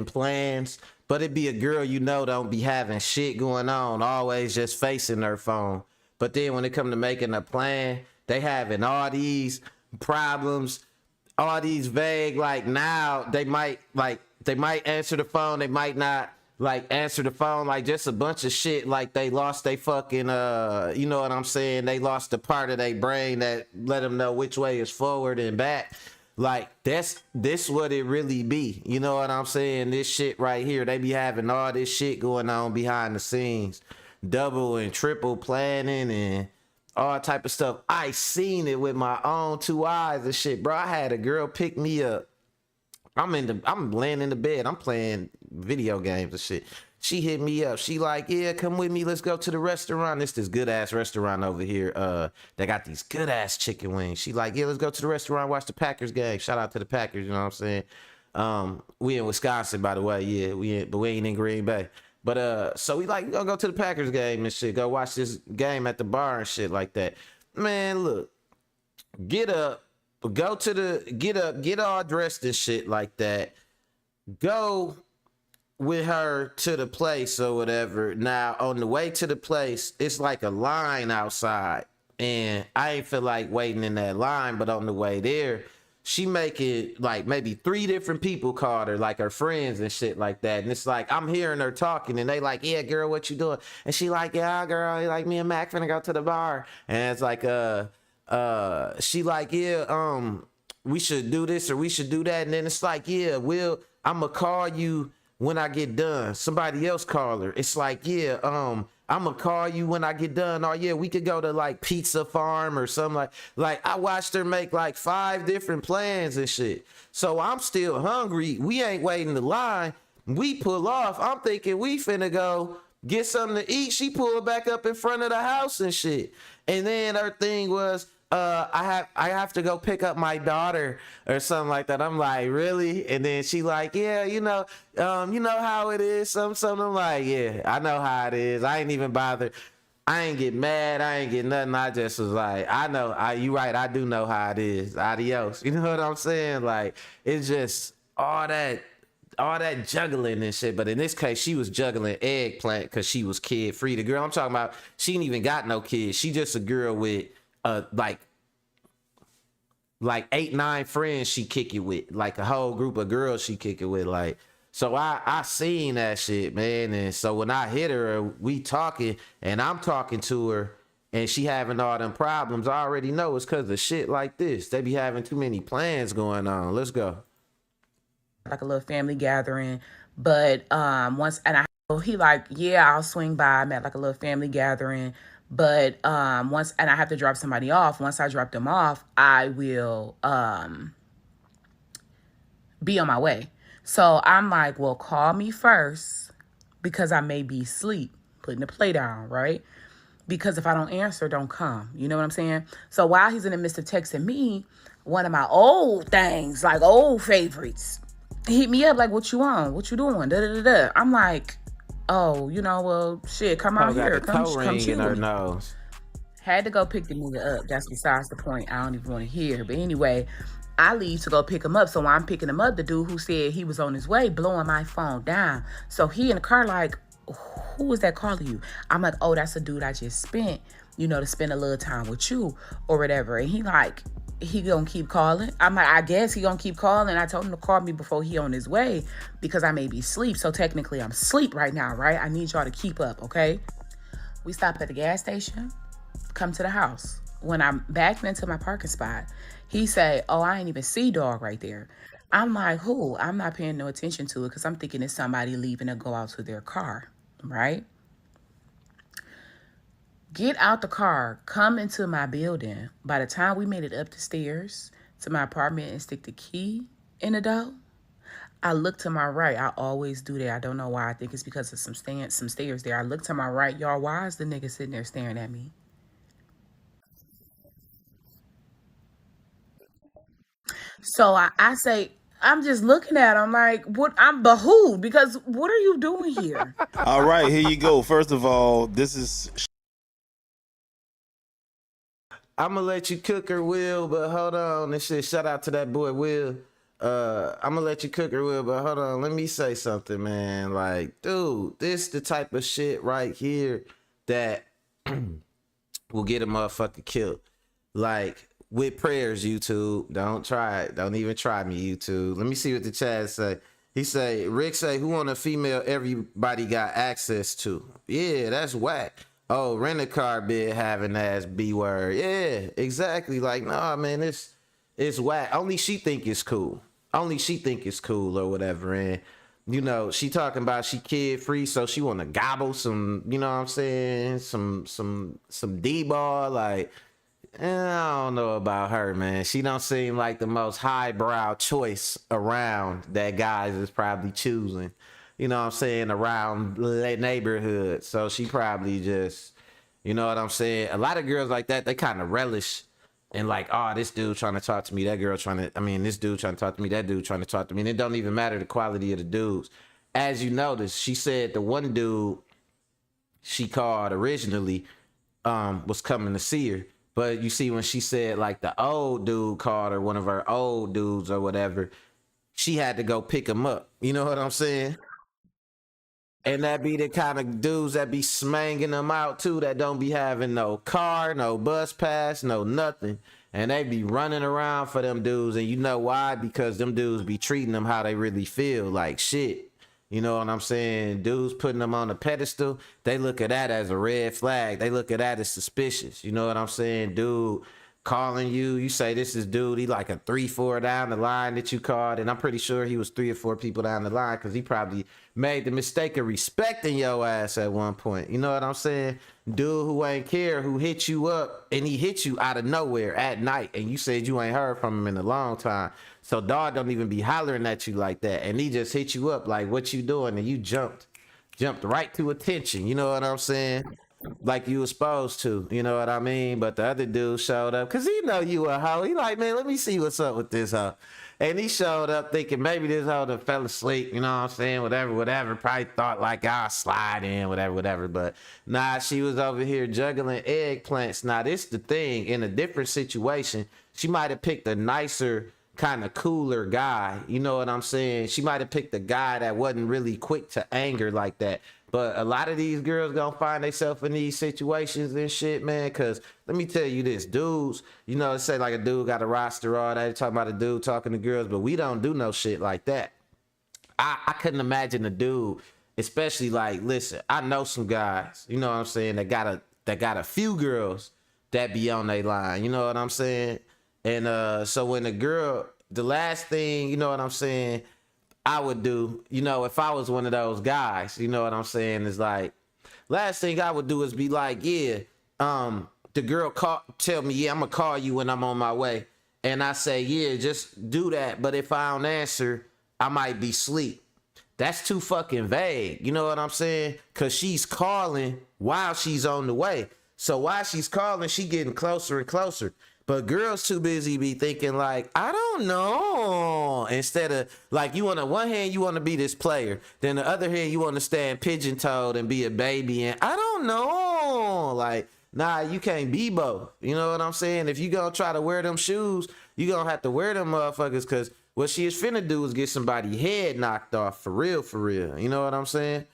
plans, but it be a girl don't be having shit going on, always just facing her phone. But then when it come to making a plan, they having all these problems, all these vague, like now they might answer the phone, they might not like answer the phone, like just a bunch of shit, like they lost they fucking you know what I'm saying, they lost the part of their brain that let them know which way is forward and back. Like this what it really be, you know what I'm saying? This shit right here, they be having all this shit going on behind the scenes, double and triple planning and all type of stuff. I seen it with my own two eyes and shit, bro. I had a girl pick me up. I'm laying in the bed. I'm playing video games and shit. She hit me up. She like, yeah, come with me. Let's go to the restaurant. This good ass restaurant over here. They got these good ass chicken wings. She like, yeah, let's go to the restaurant, watch the Packers game. Shout out to the Packers. You know what I'm saying? We in Wisconsin, by the way. Yeah, but we ain't in Green Bay. But so we like go to the Packers game and shit. Go watch this game at the bar and shit like that. Man, look, get up. Go to get all dressed and shit like that. Go with her to the place or whatever. Now, on the way to the place, it's like a line outside. And I ain't feel like waiting in that line, but on the way there, she making like maybe 3 different people called her, like her friends and shit like that. And it's like, I'm hearing her talking and they like, yeah, girl, what you doing? And she like, yeah, girl, like me and Mac finna go to the bar. And it's like, she like, yeah, we should do this or we should do that. And then it's like, yeah, I'ma call you when I get done. Somebody else call her. It's like, yeah, I'ma call you when I get done. Oh yeah, we could go to like Pizza Farm or something like I watched her make like 5 different plans and shit. So I'm still hungry. We ain't waiting the line. We pull off. I'm thinking we finna go get something to eat. She pulled back up in front of the house and shit. And then her thing was, I have to go pick up my daughter or something like that. I'm like, really? And then she like, yeah, you know how it is. Something. I'm like, yeah, I know how it is. I ain't even bothered. I ain't get mad. I ain't get nothing. I just was like, I know. You right. I do know how it is. Adios. You know what I'm saying? Like, it's just all that juggling and shit. But in this case, she was juggling Eggplant because she was kid free. The girl I'm talking about, she ain't even got no kids. She just a girl with like 8, 9 friends she kick it with, like a whole group of girls she kick it with. Like, so I seen that shit, man. And so when I hit her, we talking and I'm talking to her and she having all them problems, I already know it's because of shit like this. They be having too many plans going on. Let's go. like a little family gathering. But he like, yeah, I'll swing by. I'm at like a little family gathering. But once I have to drop somebody off. Once I drop them off, I will be on my way. So I'm like, well, call me first because I may be asleep, putting the play down, right? Because if I don't answer, don't come. You know what I'm saying? So while he's in the midst of texting me, one of my old things, like old favorites, hit me up like, what you on? What you doing? Da da da da. I'm like, oh, well, shit, come out here. Come chill with me. Had to go pick the nigga up. That's besides the point. I don't even want to hear. But anyway, I leave to go pick him up. So while I'm picking him up, the dude who said he was on his way blowing my phone down. So he in the car like, who was that calling you? I'm like, oh, that's a dude I just spent, to spend a little time with you or whatever. And he like, he gonna keep calling. I'm like, I guess he gonna keep calling. I told him to call me before he on his way because I may be asleep. So technically I'm asleep right now, right? I need y'all to keep up, okay? We stop at the gas station, come to the house. When I'm back into my parking spot, he say, oh, I ain't even see dog right there. I'm like, who? I'm not paying no attention to it because I'm thinking it's somebody leaving to go out to their car, right? Get out the car, come into my building. By the time we made it up the stairs to my apartment and stick the key in the door, I look to my right. I always do that. I don't know why. I think it's because of some stairs there. I look to my right. Y'all, why is the nigga sitting there staring at me? So I say, I'm just looking at him like, what? I'm behooved because what are you doing here? All right, here you go. First of all, this is I'm gonna let you cook her, Will, but hold on. This shit, shout out to that boy, Will. I'm gonna let you cook her, Will, but hold on. Let me say something, man. Like, dude, this the type of shit right here that will get a motherfucker killed. Like, with prayers, YouTube. Don't try it. Don't even try me, YouTube. Let me see what the chat say. He say, Rick say, who on a female everybody got access to? Yeah, that's whack. Oh, rent a car bid having ass B word. Yeah, exactly. Like, nah, man, it's whack. Only she think it's cool. Only she think it's cool or whatever. And you know, she talking about she kid free, so she wanna gobble some, you know what I'm saying? Some D-ball. Like, I don't know about her, man. She don't seem like the most highbrow choice around that guys is probably choosing. You know what I'm saying? Around the neighborhood. So she probably just, you know what I'm saying? A lot of girls like that, they kind of relish and like, oh, this dude trying to talk to me, that girl trying to, I mean, this dude trying to talk to me, that dude trying to talk to me. And it don't even matter the quality of the dudes. As you notice, she said the one dude she called originally was coming to see her. But you see, when she said like the old dude called her, one of her old dudes or whatever, she had to go pick him up. You know what I'm saying? And that be the kind of dudes that be smanging them out too, that don't be having no car, no bus pass, no nothing. And they be running around for them dudes. And you know why? Because them dudes be treating them how they really feel, like shit. You know what I'm saying? Dudes putting them on a pedestal, they look at that as a red flag. They look at that as suspicious. You know what I'm saying? Dude calling you, you say this is dude, he like a 3-4 down the line that you called. And I'm pretty sure he was 3 or 4 people down the line because he probably made the mistake of respecting your ass at one point. You know what I'm saying? Dude who ain't care, who hit you up, and he hit you out of nowhere at night, and you said you ain't heard from him in a long time. So dog don't even be hollering at you like that, and he just hit you up like, what you doing? And you jumped right to attention. You know what I'm saying? Like you was supposed to, you know what I mean? But the other dude showed up because he know you a hoe. He like, man, let me see what's up with this hoe. And he showed up thinking maybe this hoe done fell asleep, you know what I'm saying? Whatever. Probably thought like, I'll slide in, whatever. But nah, she was over here juggling eggplants. Now, this the thing. In a different situation, she might have picked a nicer, kind of cooler guy. You know what I'm saying? She might have picked a guy that wasn't really quick to anger like that. But a lot of these girls gonna find themselves in these situations and shit, man. Cause let me tell you this, dudes, you know, say like a dude got a roster all that, talking about a dude talking to girls, but we don't do no shit like that. I couldn't imagine a dude, especially like, listen, I know some guys, you know what I'm saying, that got a few girls that be on their line, you know what I'm saying? And so when the girl, the last thing, you know what I'm saying, I would do, you know, if I was one of those guys, you know what I'm saying, is like, last thing I would do is be like, yeah, the girl tell me, yeah, I'm gonna call you when I'm on my way. And I say, yeah, just do that. But if I don't answer, I might be asleep. That's too fucking vague. You know what I'm saying? Cause she's calling while she's on the way. So while she's calling, she getting closer and closer. But girls too busy be thinking like, I don't know. Instead of like, you on the one hand, you want to be this player. Then the other hand, you want to stand pigeon-toed and be a baby. And I don't know. Like, nah, you can't be both. You know what I'm saying? If you gonna try to wear them shoes, you gonna have to wear them motherfuckers, because what she is finna do is get somebody head knocked off for real. You know what I'm saying?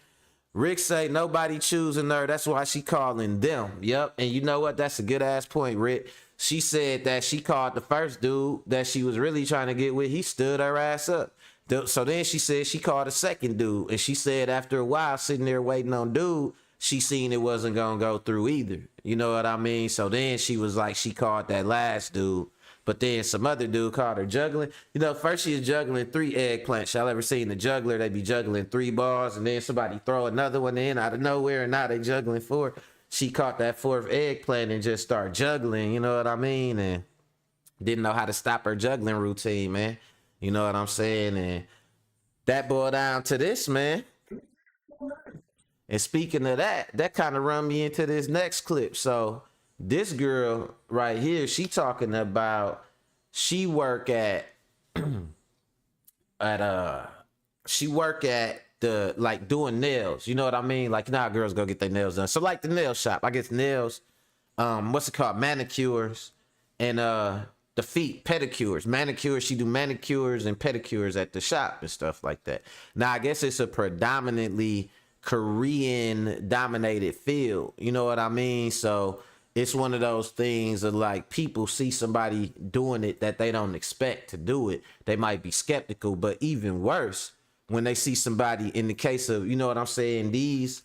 Rick say nobody choosing her. That's why she calling them. Yep. And you know what? That's a good ass point, Rick. She said that she called the first dude that she was really trying to get with. He stood her ass up. So then she said she called a second dude. And she said after a while, sitting there waiting on dude, she seen it wasn't going to go through either. You know what I mean? So then she was like, she called that last dude. But then some other dude called her juggling. You know, first she was juggling 3 eggplants. Y'all ever seen the juggler? They be juggling 3 balls, and then somebody throw another one in out of nowhere, and now they juggling 4. She caught that 4th eggplant and just started juggling, you know what I mean? And didn't know how to stop her juggling routine, man. You know what I'm saying? And that boiled down to this, man. And speaking of that, that kind of run me into this next clip. So this girl right here, she talking about she work at at she work at the like doing nails. You know what I mean? Like now girls go get their nails done. So like the nail shop, I guess nails, what's it called? Manicures and the feet, pedicures, manicures. She do manicures and pedicures at the shop and stuff like that. Now I guess it's a predominantly Korean dominated field. You know what I mean? So it's one of those things of like people see somebody doing it that they don't expect to do it. They might be skeptical, but even worse, when they see somebody in the case of, you know what I'm saying, these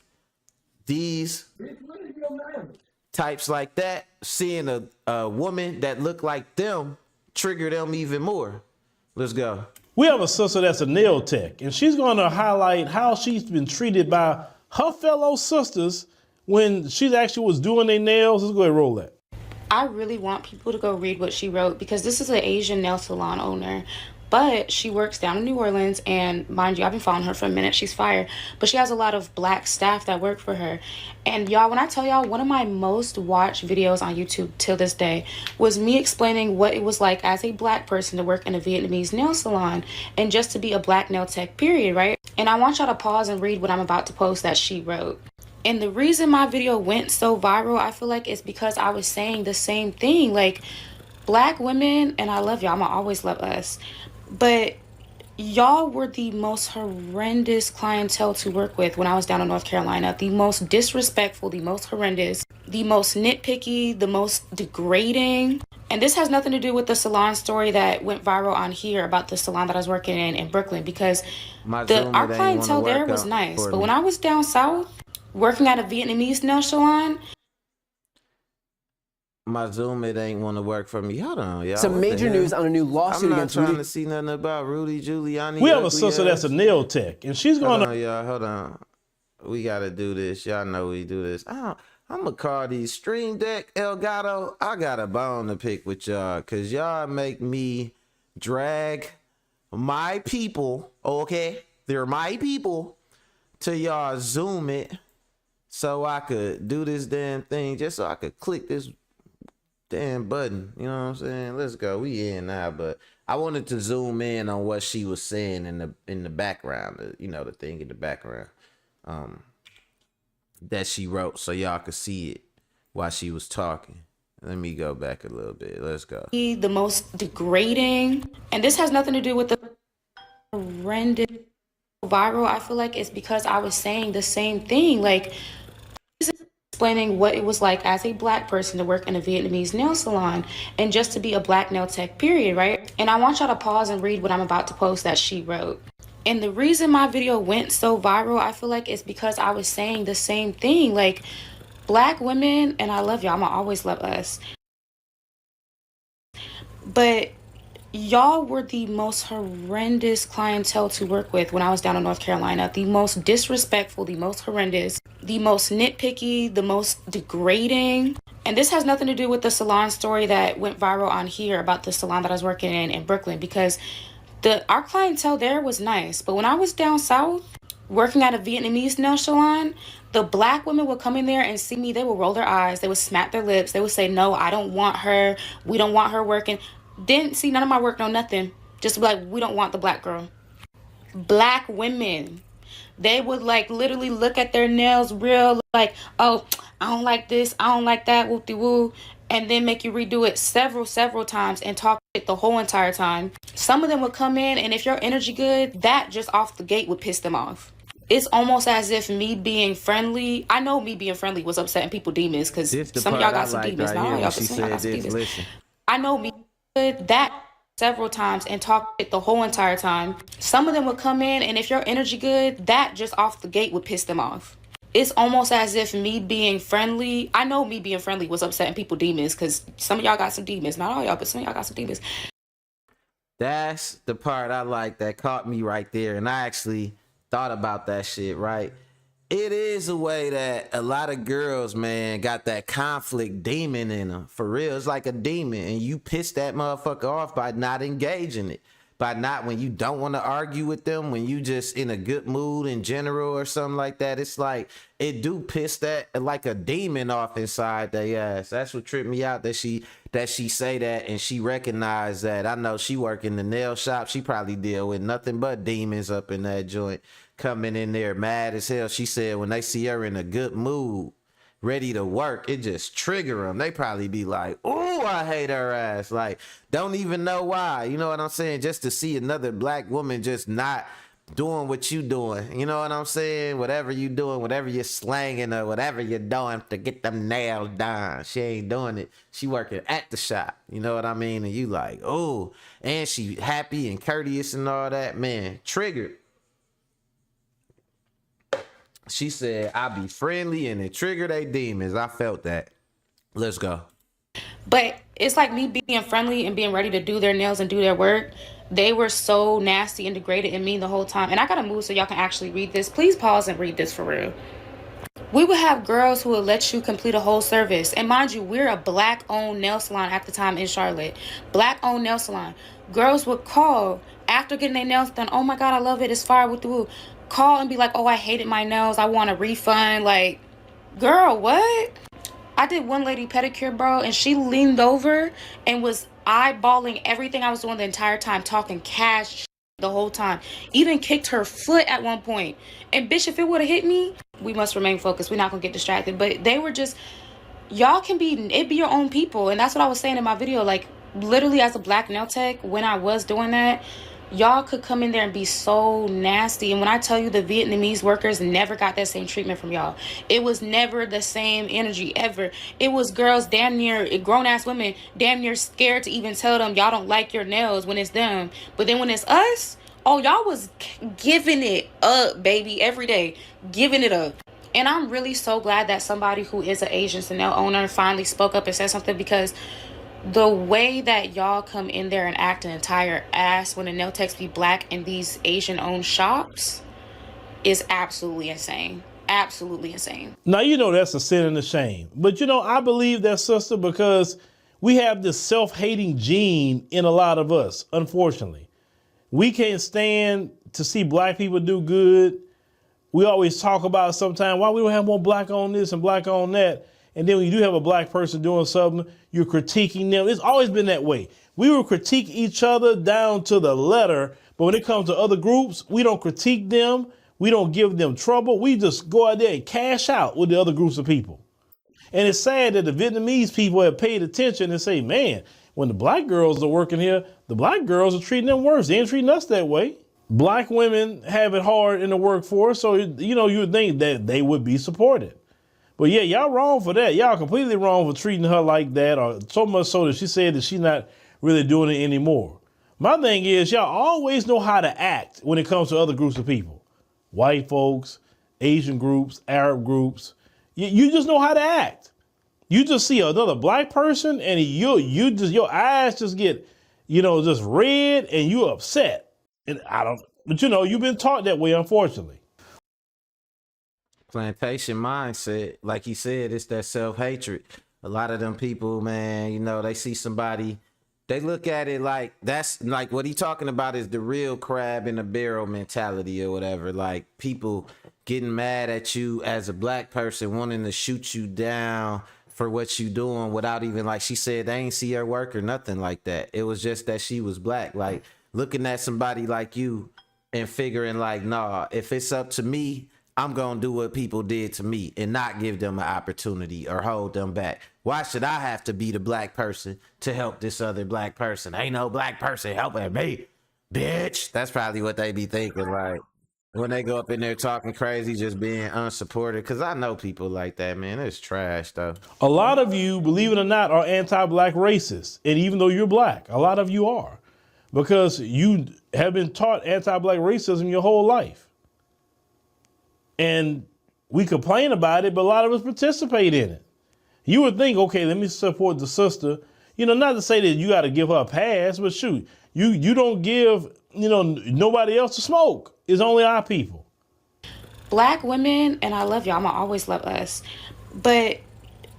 types like that, seeing a woman that look like them trigger them even more. Let's go. We have a sister that's a nail tech, and she's going to highlight how she's been treated by her fellow sisters when she actually was doing their nails. Let's go ahead and roll that. I really want people to go read what she wrote because this is an Asian nail salon owner, but she works down in New Orleans, and mind you, I've been following her for a minute. She's fire, but she has a lot of black staff that work for her. And y'all, when I tell y'all, one of my most watched videos on YouTube till this day was me explaining what it was like as a black person to work in a Vietnamese nail salon and just to be a black nail tech, period, right? And I want y'all to pause and read what I'm about to post that she wrote. And the reason my video went so viral, I feel like, is because I was saying the same thing. Like, black women, and I love y'all, I'ma always love us, but y'all were the most horrendous clientele to work with when I was down in North Carolina. The most disrespectful, the most horrendous, the most nitpicky, the most degrading. And this has nothing to do with the salon story that went viral on here about the salon that I was working in Brooklyn, because our clientele there was nice. But when I was down south working at a Vietnamese nail salon, my Zoom, it ain't want to work for me. Hold on, y'all. Some major news on a new lawsuit against I'm not trying to see nothing about Rudy Giuliani. We have a sister that's a nail tech, and she's going to... Hold on, y'all. Hold on. We got to do this. Y'all know we do this. I'm going to call these Stream Deck Elgato. I got a bone to pick with y'all because y'all make me drag my people, okay? They're my people, to y'all Zoom it so I could do this damn thing, just so I could click this damn button. You know what I'm saying? Let's go. We in now, but I wanted to zoom in on what she was saying in the background, you know, the thing in the background that she wrote, so y'all could see it while she was talking. Let me go back a little bit. Let's go. the most degrading, and this has nothing to do with the horrendous viral, I feel like, it's because I was saying the same thing. Like, explaining what it was like as a black person to work in a Vietnamese nail salon and just to be a black nail tech, period, right? And I want y'all to pause and read what I'm about to post that she wrote. And the reason my video went so viral, I feel like, is because I was saying the same thing. Like, black women, and I love y'all, I'ma always love us, but y'all were the most horrendous clientele to work with when I was down in North Carolina. The most disrespectful, the most horrendous, the most nitpicky, the most degrading. And this has nothing to do with the salon story that went viral on here about the salon that I was working in Brooklyn, because our clientele there was nice. But when I was down south working at a Vietnamese nail salon, the black women would come in there and see me. They would roll their eyes. They would smack their lips. They would say, no, I don't want her. We don't want her working. Didn't see none of my work, no nothing. Just like, we don't want the black girl. Black women, they would like literally look at their nails real like, oh, I don't like this, I don't like that, whoop-de-woo, and then make you redo it several times and talk shit the whole entire time. Some of them would come in, and if your energy good, that just off the gate would piss them off. It's almost as if me being friendly, I know me being friendly was upsetting people demons, because some of y'all got some demons. Not all y'all, but some of y'all got some demons. Listen. I know me that several times and talk it the whole entire time. Some of them would come in, and if your energy good, that just off the gate would piss them off. It's almost as if me being friendly, I know me being friendly was upsetting people demons, because some of y'all got some demons. Not all y'all, but some of y'all got some demons. That's the part I like that caught me right there, and I actually thought about that shit, right? It is a way that a lot of girls, man, got that conflict demon in them. For real, it's like a demon, and you piss that motherfucker off by not engaging it. By not, when you don't want to argue with them, when you just in a good mood in general or something like that. It's like it do piss that like a demon off inside their ass. That's what tripped me out, that she say that and she recognized that. I know she work in the nail shop. She probably deal with nothing but demons up in that joint, coming in there mad as hell. She said when they see her in a good mood, ready to work, it just trigger them. They probably be like, "Ooh, I hate her ass." Like, don't even know why. You know what I'm saying? Just to see another black woman just not doing what you doing. You know what I'm saying? Whatever you doing, whatever you're slanging or whatever you're doing to get them nails done, she ain't doing it. She working at the shop. You know what I mean? And you like, oh, and she happy and courteous and all that. Man, triggered. She said, I be friendly and it triggered they demons. I felt that. Let's go. But it's like me being friendly and being ready to do their nails and do their work. They were so nasty and degraded and mean the whole time. And I gotta move so y'all can actually read this. Please pause and read this for real. We would have girls who would let you complete a whole service. And mind you, we're a black-owned nail salon at the time in Charlotte. Black-owned nail salon. Girls would call after getting their nails done. Oh my God, I love it. It's fire with the woo. Call and be like, oh, I hated my nails. I want a refund. Like, girl, what? I did one lady pedicure, bro, and she leaned over and was eyeballing everything I was doing the entire time, talking cash the whole time. Even kicked her foot at one point. And bitch, if it would have hit me, we must remain focused. We're not gonna get distracted. But they were just, y'all can be, it be your own people. And that's what I was saying in my video. Like, literally as a black nail tech, when I was doing that, y'all could come in there and be so nasty. And when I tell you, the Vietnamese workers never got that same treatment from y'all. It was never the same energy ever. It was girls damn near, grown-ass women damn near scared to even tell them y'all don't like your nails when it's them. But then when it's us, oh, y'all was giving it up, baby, every day. Giving it up. And I'm really so glad that somebody who is an Asian nail owner finally spoke up and said something, because the way that y'all come in there and act an entire ass when the nail techs be black in these Asian-owned shops is absolutely insane. Absolutely insane. Now, you know that's a sin and a shame. But, you know, I believe that, sister, because we have this self-hating gene in a lot of us, unfortunately. We can't stand to see black people do good. We always talk about sometimes why we don't have more black on this and black on that. And then when you do have a black person doing something, you're critiquing them. It's always been that way. We will critique each other down to the letter, but when it comes to other groups, we don't critique them. We don't give them trouble. We just go out there and cash out with the other groups of people. And it's sad that the Vietnamese people have paid attention and say, man, when the black girls are working here, the black girls are treating them worse. They ain't treating us that way. Black women have it hard in the workforce, so, you know, you would think that they would be supported. But yeah, y'all wrong for that. Y'all completely wrong for treating her like that, or so much so that she said that she's not really doing it anymore. My thing is, y'all always know how to act when it comes to other groups of people. White folks, Asian groups, Arab groups. You just know how to act. You just see another black person and you just, your eyes just get, you know, just red and you upset. And but you know, you've been taught that way, unfortunately. Plantation mindset, like he said, it's that self-hatred. A lot of them people, man, you know, they see somebody, they look at it like that's like what he talking about is the real crab in the barrel mentality or whatever. Like people getting mad at you as a black person, wanting to shoot you down for what you doing without even, like she said, they ain't see her work or nothing like that. It was just that she was black. Like looking at somebody like you and figuring like, nah, if it's up to me, I'm going to do what people did to me and not give them an opportunity or hold them back. Why should I have to be the black person to help this other black person? Ain't no black person helping me, bitch. That's probably what they be thinking, like, when they go up in there talking crazy, just being unsupported. Because I know people like that, man. It's trash, though. A lot of you, believe it or not, are anti-black racists. And even though you're black, a lot of you are. Because you have been taught anti-black racism your whole life. And we complain about it, but a lot of us participate in it. You would think, okay, let me support the sister. You know, not to say that you got to give her a pass, but shoot, you don't give, you know, nobody else to smoke. It's only our people. Black women, and I love y'all, I'm gonna always love us, but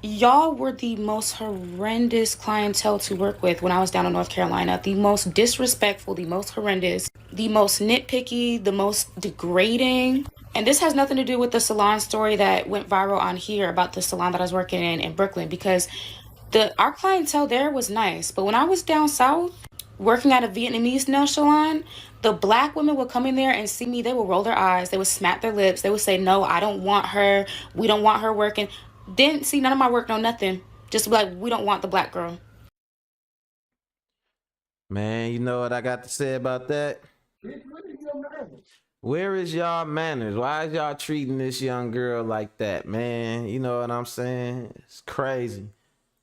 y'all were the most horrendous clientele to work with when I was down in North Carolina. The most disrespectful, the most horrendous, the most nitpicky, the most degrading. And this has nothing to do with the salon story that went viral on here about the salon that I was working in Brooklyn, because our clientele there was nice. But when I was down south working at a Vietnamese nail salon, the Black women would come in there and see me. They would roll their eyes. They would smack their lips. They would say, no, I don't want her. We don't want her working. Didn't see none of my work, no nothing. Just like, we don't want the Black girl. Man, you know what I got to say about that? Where is y'all manners? Why is y'all treating this young girl like that, man? You know what I'm saying? It's crazy.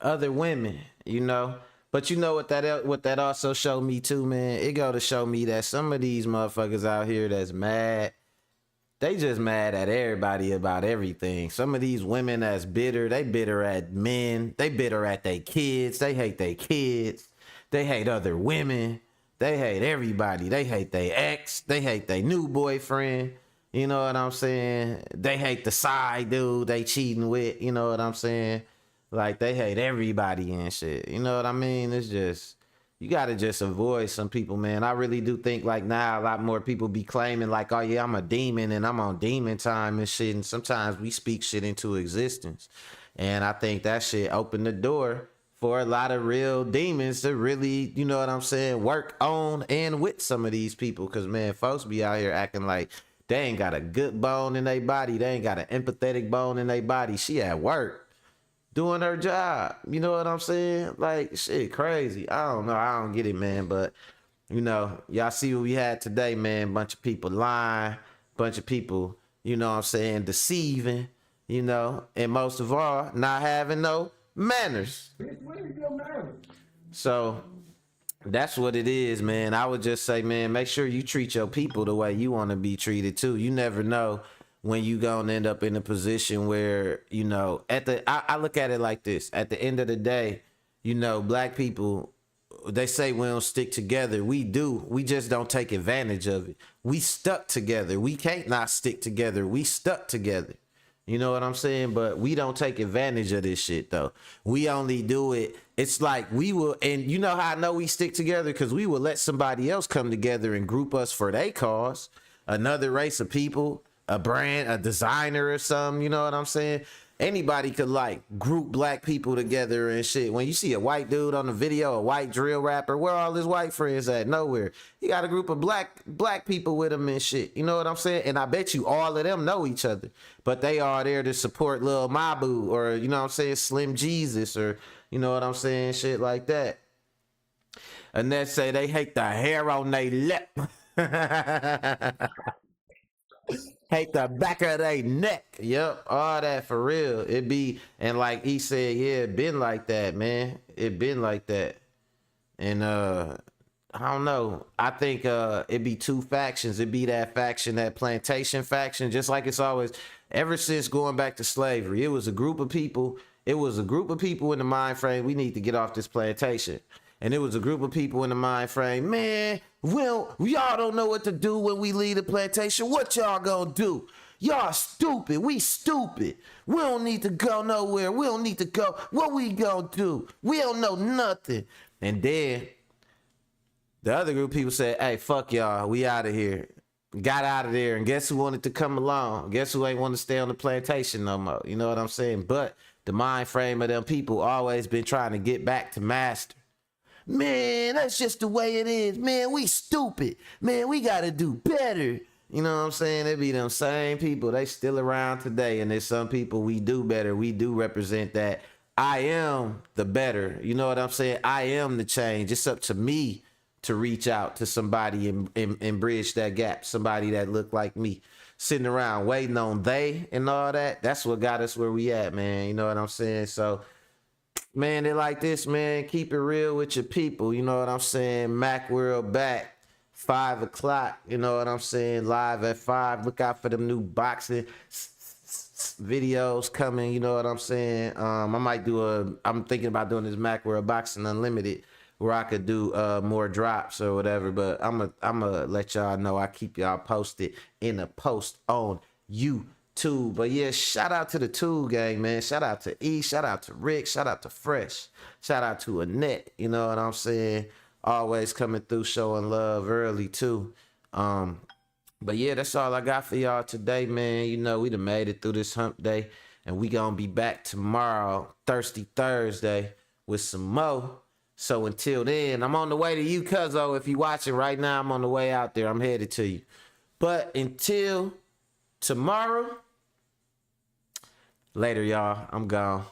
Other women, you know. But you know what that also showed me too, man? It go to show me that some of these motherfuckers out here that's mad, they just mad at everybody about everything. Some of these women that's bitter, they bitter at men, they bitter at their kids, they hate their kids, they hate other women, they hate everybody, they hate their ex, they hate their new boyfriend, you know what I'm saying? They hate the side dude they cheating with, you know what I'm saying? Like, they hate everybody and shit, you know what I mean? It's just, you gotta just avoid some people, man. I really do think like now a lot more people be claiming like, oh yeah, I'm a demon and I'm on demon time and shit. And sometimes we speak shit into existence. And I think that shit opened the door for a lot of real demons to really, you know what I'm saying, work on and with some of these people. Cause man, folks be out here acting like they ain't got a good bone in their body. They ain't got an empathetic bone in their body. She at work doing her job. You know what I'm saying? Like, shit crazy. I don't know. I don't get it, man. But, you know, y'all see what we had today, man. Bunch of people lying. Bunch of people, you know what I'm saying, deceiving, you know. And most of all, not having no manners. So that's what it is, man. I would just say, man, make sure you treat your people the way you want to be treated too. You never know when you gonna end up in a position where, you know, I look at it like this. At the end of the day, you know, Black people, they say we don't stick together. We do. We just don't take advantage of it. We stuck together. We can't not stick together. We stuck together. You know what I'm saying? But we don't take advantage of this shit though. We only do it. It's like we will, and you know how I know we stick together? Because we will let somebody else come together and group us for their cause. Another race of people, a brand, a designer or something, you know what I'm saying? Anybody could like group Black people together and shit. When you see a white dude on the video, a white drill rapper, where all his white friends at? Nowhere. He got a group of black people with him and shit. You know what I'm saying? And I bet you all of them know each other, but they are there to support Lil Mabu or, you know what I'm saying, Slim Jesus or, you know what I'm saying, shit like that. And they say they hate the hair on their lip. Hate the back of their neck. Yep, all that for real. It be, and like he said, yeah, it been like that, man. It been like that. And I don't know. I think it be two factions. It be that faction, that plantation faction, just like it's always, ever since going back to slavery, it was a group of people. It was a group of people in the mind frame, we need to get off this plantation. And it was a group of people in the mind frame, man, y'all don't know what to do when we leave the plantation. What y'all gonna do? Y'all stupid. We stupid. We don't need to go nowhere. We don't need to go. What we gonna do? We don't know nothing. And then the other group of people said, hey, fuck y'all. We out of here. Got out of there. And guess who wanted to come along? Guess who ain't want to stay on the plantation no more? You know what I'm saying? But the mind frame of them people always been trying to get back to master. Man, that's just the way it is. Man, we stupid. Man, we got to do better. You know what I'm saying? It be them same people. They still around today. And there's some people we do better. We do represent that. I am the better. You know what I'm saying? I am the change. It's up to me to reach out to somebody and bridge that gap. Somebody that look like me. Sitting around waiting on they and all that. That's what got us where we at, man. You know what I'm saying? So, man, they like this, man. Keep it real with your people. You know what I'm saying? Mac World back 5 o'clock. You know what I'm saying? Live at 5. Look out for them new boxing videos coming. You know what I'm saying? I'm thinking about doing this Mac World Boxing Unlimited where I could do more drops or whatever. But I'm gonna let y'all know. I keep y'all posted in a post on YouTube. But yeah, shout out to the Tool Gang, man. Shout out to E. Shout out to Rick. Shout out to Fresh. Shout out to Annette. You know what I'm saying? Always coming through showing love early too. But yeah, that's all I got for y'all today, man. You know, we done made it through this hump day. And we gonna be back tomorrow, Thirsty Thursday, with some more. So until then, I'm on the way to you, Cuzzo. If you watching right now, I'm on the way out there. I'm headed to you. But until tomorrow, later, y'all. I'm gone.